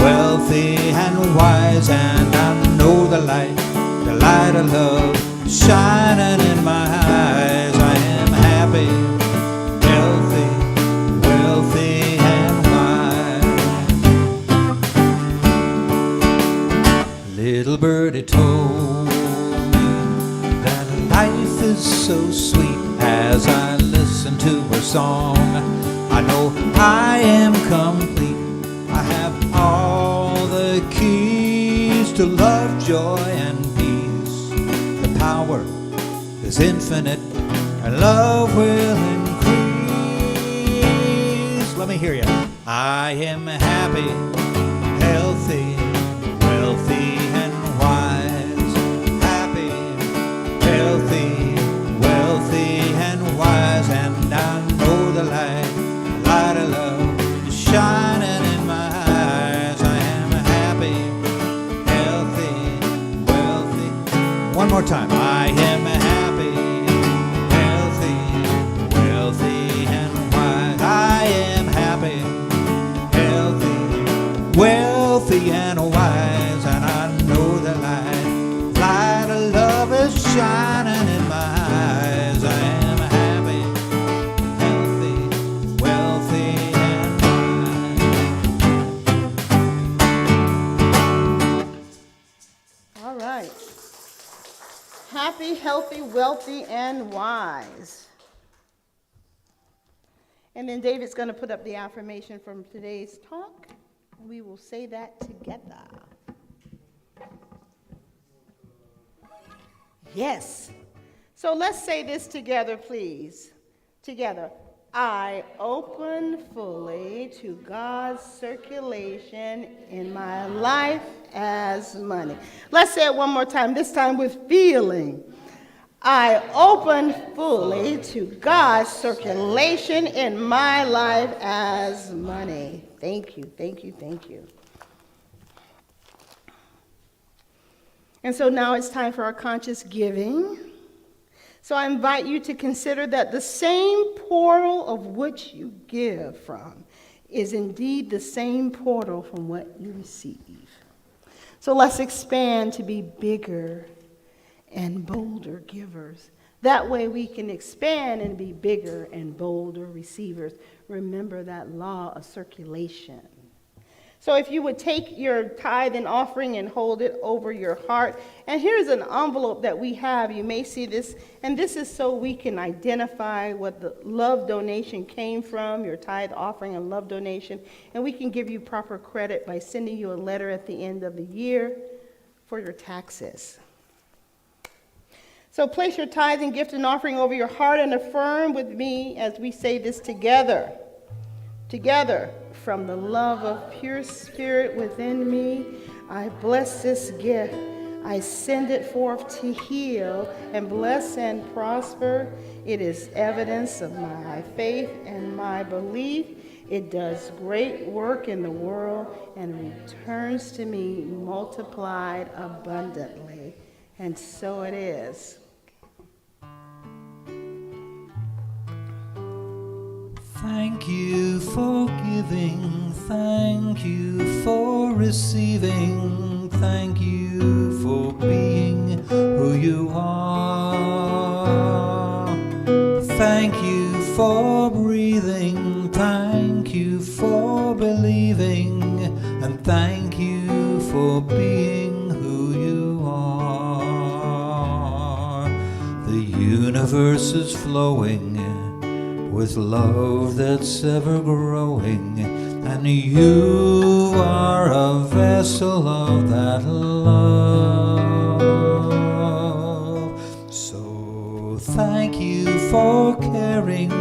wealthy and wise, and I know the light of love shining in my eyes. I am happy, healthy, wealthy and wise. Little birdie told me that life is so sweet. As I listen to her song, I I know I am complete. I have all the keys to love, joy, and peace. The power is infinite, and love will increase. Let me hear you. I am happy, healthy, wealthy, and wise. Happy, healthy, wealthy, and wise. And I know the light of love is shining in my eyes. I am happy, healthy, wealthy. One more time. I am happy, healthy, wealthy, and wise. I am happy, healthy, wealthy, and wise. And I know the light of love is shining in my eyes. I am happy, healthy, wealthy, and wise. All right. Happy, healthy, wealthy, and wise. And then David's going to put up the affirmation from today's talk. We will say that together. Yes. So let's say this together, please. Together. I open fully to God's circulation in my life as money. Let's say it one more time, this time with feeling. I open fully to God's circulation in my life as money. Thank you, thank you, thank you. And so now it's time for our conscious giving. So I invite you to consider that the same portal of which you give from is indeed the same portal from what you receive. So let's expand to be bigger and bolder givers. That way we can expand and be bigger and bolder receivers. Remember that law of circulation. So if you would take your tithe and offering and hold it over your heart. And here's an envelope that we have. You may see this. And this is so we can identify what the love donation came from, your tithe offering and love donation. And we can give you proper credit by sending you a letter at the end of the year for your taxes. So place your tithe and gift and offering over your heart and affirm with me as we say this together. Together, from the love of pure spirit within me, I bless this gift. I send it forth to heal and bless and prosper. It is evidence of my faith and my belief. It does great work in the world and returns to me multiplied abundantly. And so it is. Thank you for giving, thank you for receiving, thank you for being who you are. Thank you for breathing, thank you for believing, and thank you for being who you are. The universe is flowing with love that's ever growing, and you are a vessel of that love. So thank you for caring,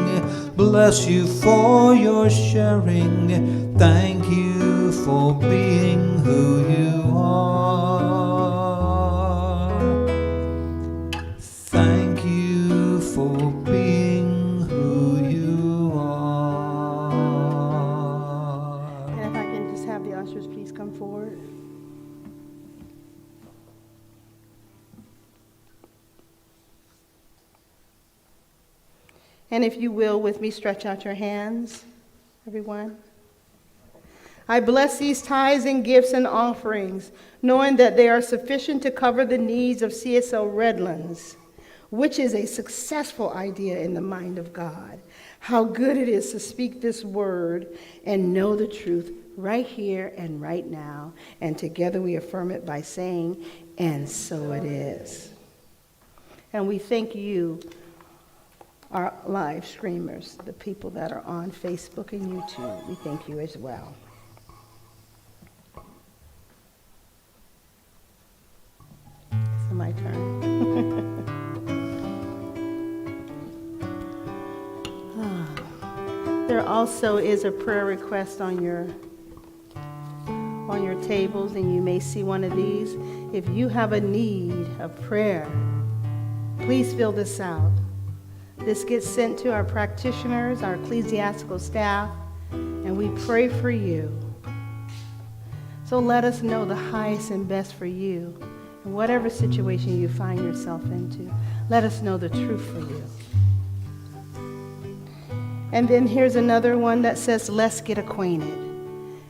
bless you for your sharing, thank you for being who you are. Thank you for being who you are. And if I can just have the ushers please come forward. And if you will, with me, stretch out your hands, everyone. I bless these tithes and gifts and offerings, knowing that they are sufficient to cover the needs of CSL Redlands, which is a successful idea in the mind of God. How good it is to speak this word and know the truth right here and right now. And together we affirm it by saying, and so it is. And we thank you, our live streamers, the people that are on Facebook and YouTube. We thank you as well. It's my turn. There also is a prayer request on your tables, and you may see one of these. If you have a need of prayer, please fill this out. This gets sent to our practitioners, our ecclesiastical staff, and we pray for you. So let us know the highest and best for you in whatever situation you find yourself into. Let us know the truth for you. And then here's another one that says, let's get acquainted.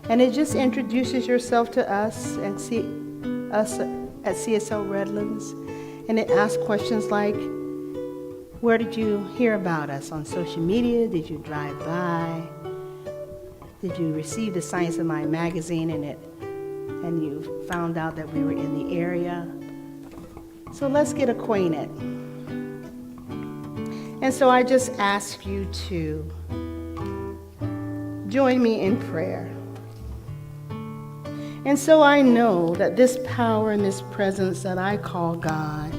And it just introduces yourself to us and us at CSL Redlands. And it asks questions like, where did you hear about us? On social media? Did you drive by? Did you receive the Science of Mind magazine and you found out that we were in the area? So let's get acquainted. And so I just ask you to join me in prayer. And so I know that this power and this presence that I call God,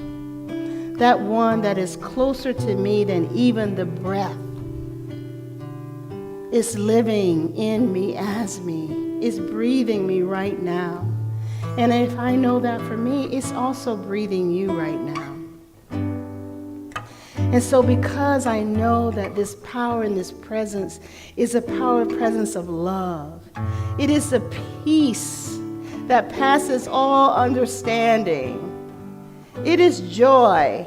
that one that is closer to me than even the breath, is living in me as me, is breathing me right now. And if I know that for me, it's also breathing you right now. And so because I know that this power and this presence is a power and presence of love, it is a peace that passes all understanding. It is joy,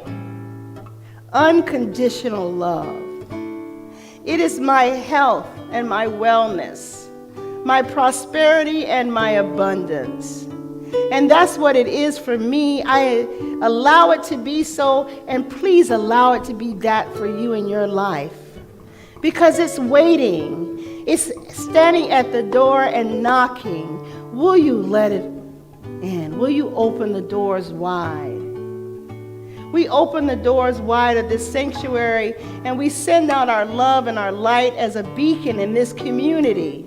unconditional love. It is my health and my wellness, my prosperity and my abundance. And that's what it is for me. I allow it to be so, and please allow it to be that for you in your life. Because it's waiting. It's standing at the door and knocking. Will you let it in? Will you open the doors wide? We open the doors wide of this sanctuary, and we send out our love and our light as a beacon in this community.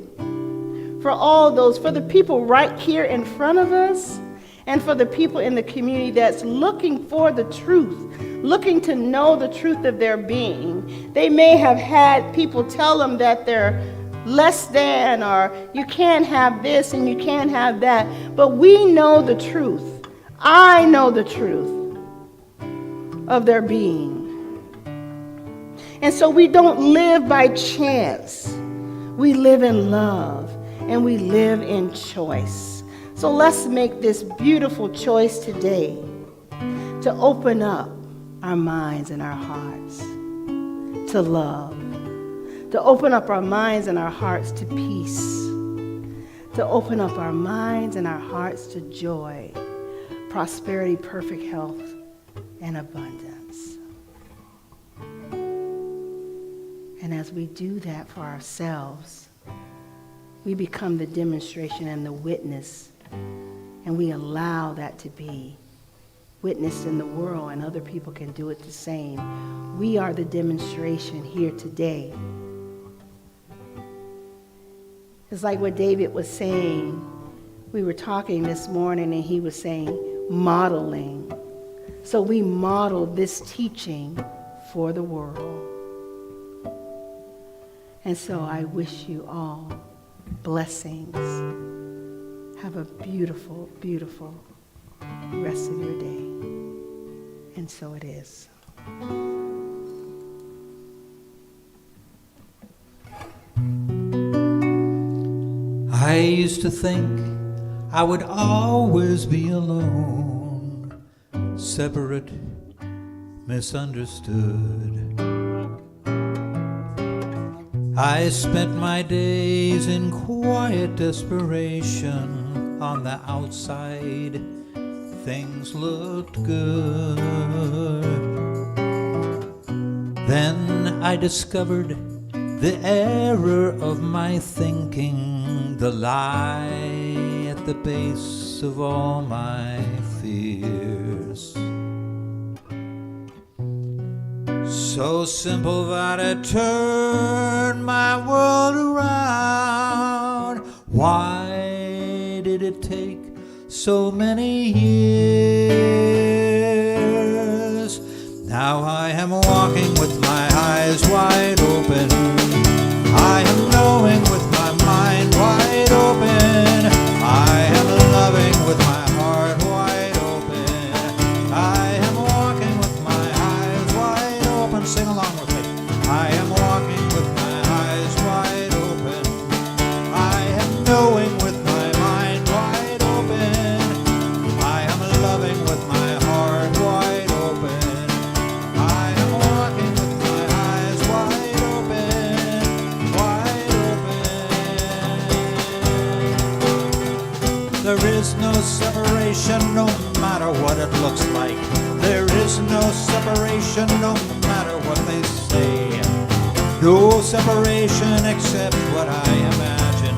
For all those, for the people right here in front of us, and for the people in the community that's looking for the truth, looking to know the truth of their being. They may have had people tell them that they're less than, or you can't have this and you can't have that, but we know the truth. I know the truth of their being. And so we don't live by chance. We live in love. And we live in choice. So let's make this beautiful choice today to open up our minds and our hearts to love, to open up our minds and our hearts to peace, to open up our minds and our hearts to joy, prosperity, perfect health, and abundance. And as we do that for ourselves, we become the demonstration and the witness, and we allow that to be witnessed in the world, and other people can do it the same. We are the demonstration here today. It's like what David was saying. We were talking this morning, and he was saying modeling. So we model this teaching for the world. And so I wish you all blessings. Have a beautiful, beautiful rest of your day. And so it is. I used to think I would always be alone, separate, misunderstood. I spent my days in quiet desperation. On the outside, things looked good. Then I discovered the error of my thinking, the lie at the base of all my fears. so simple that it turned my world around. Why did it take so many years? Now I am walking with my eyes wide open. I am knowing with my mind wide open. I am loving with my heart wide open. I am walking with my eyes wide open. Sing along with me. I am walking with my eyes wide open. I am knowing with my mind wide open. I am loving with my heart wide open. I am walking with my eyes wide open, wide open. There is no separation, no matter what it looks like. There is no separation, no matter what they say. No separation except what I imagine.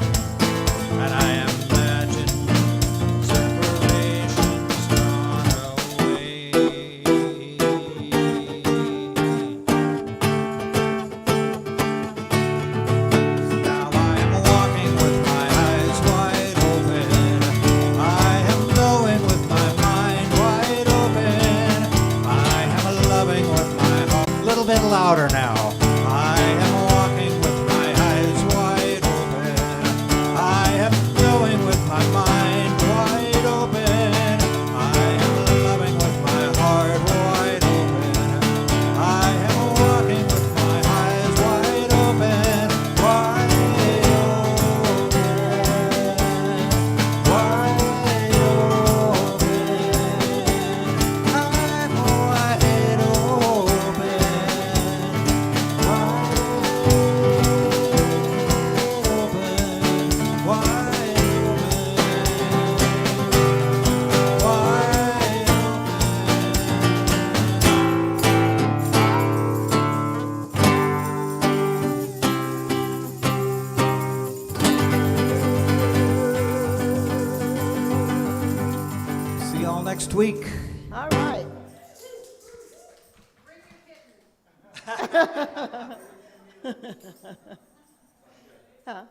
And I imagine separation's gone away. Now I am walking with my eyes wide open. I am knowing with my mind wide open. I am loving with my heart. A little bit louder now. I am walking with my eyes wide open. I am knowing with my mind wide open. I am loving with my heart wide open. I am walking with my eyes wide open, wide open, wide open. I'm wide open, See y'all next week. All right. Huh?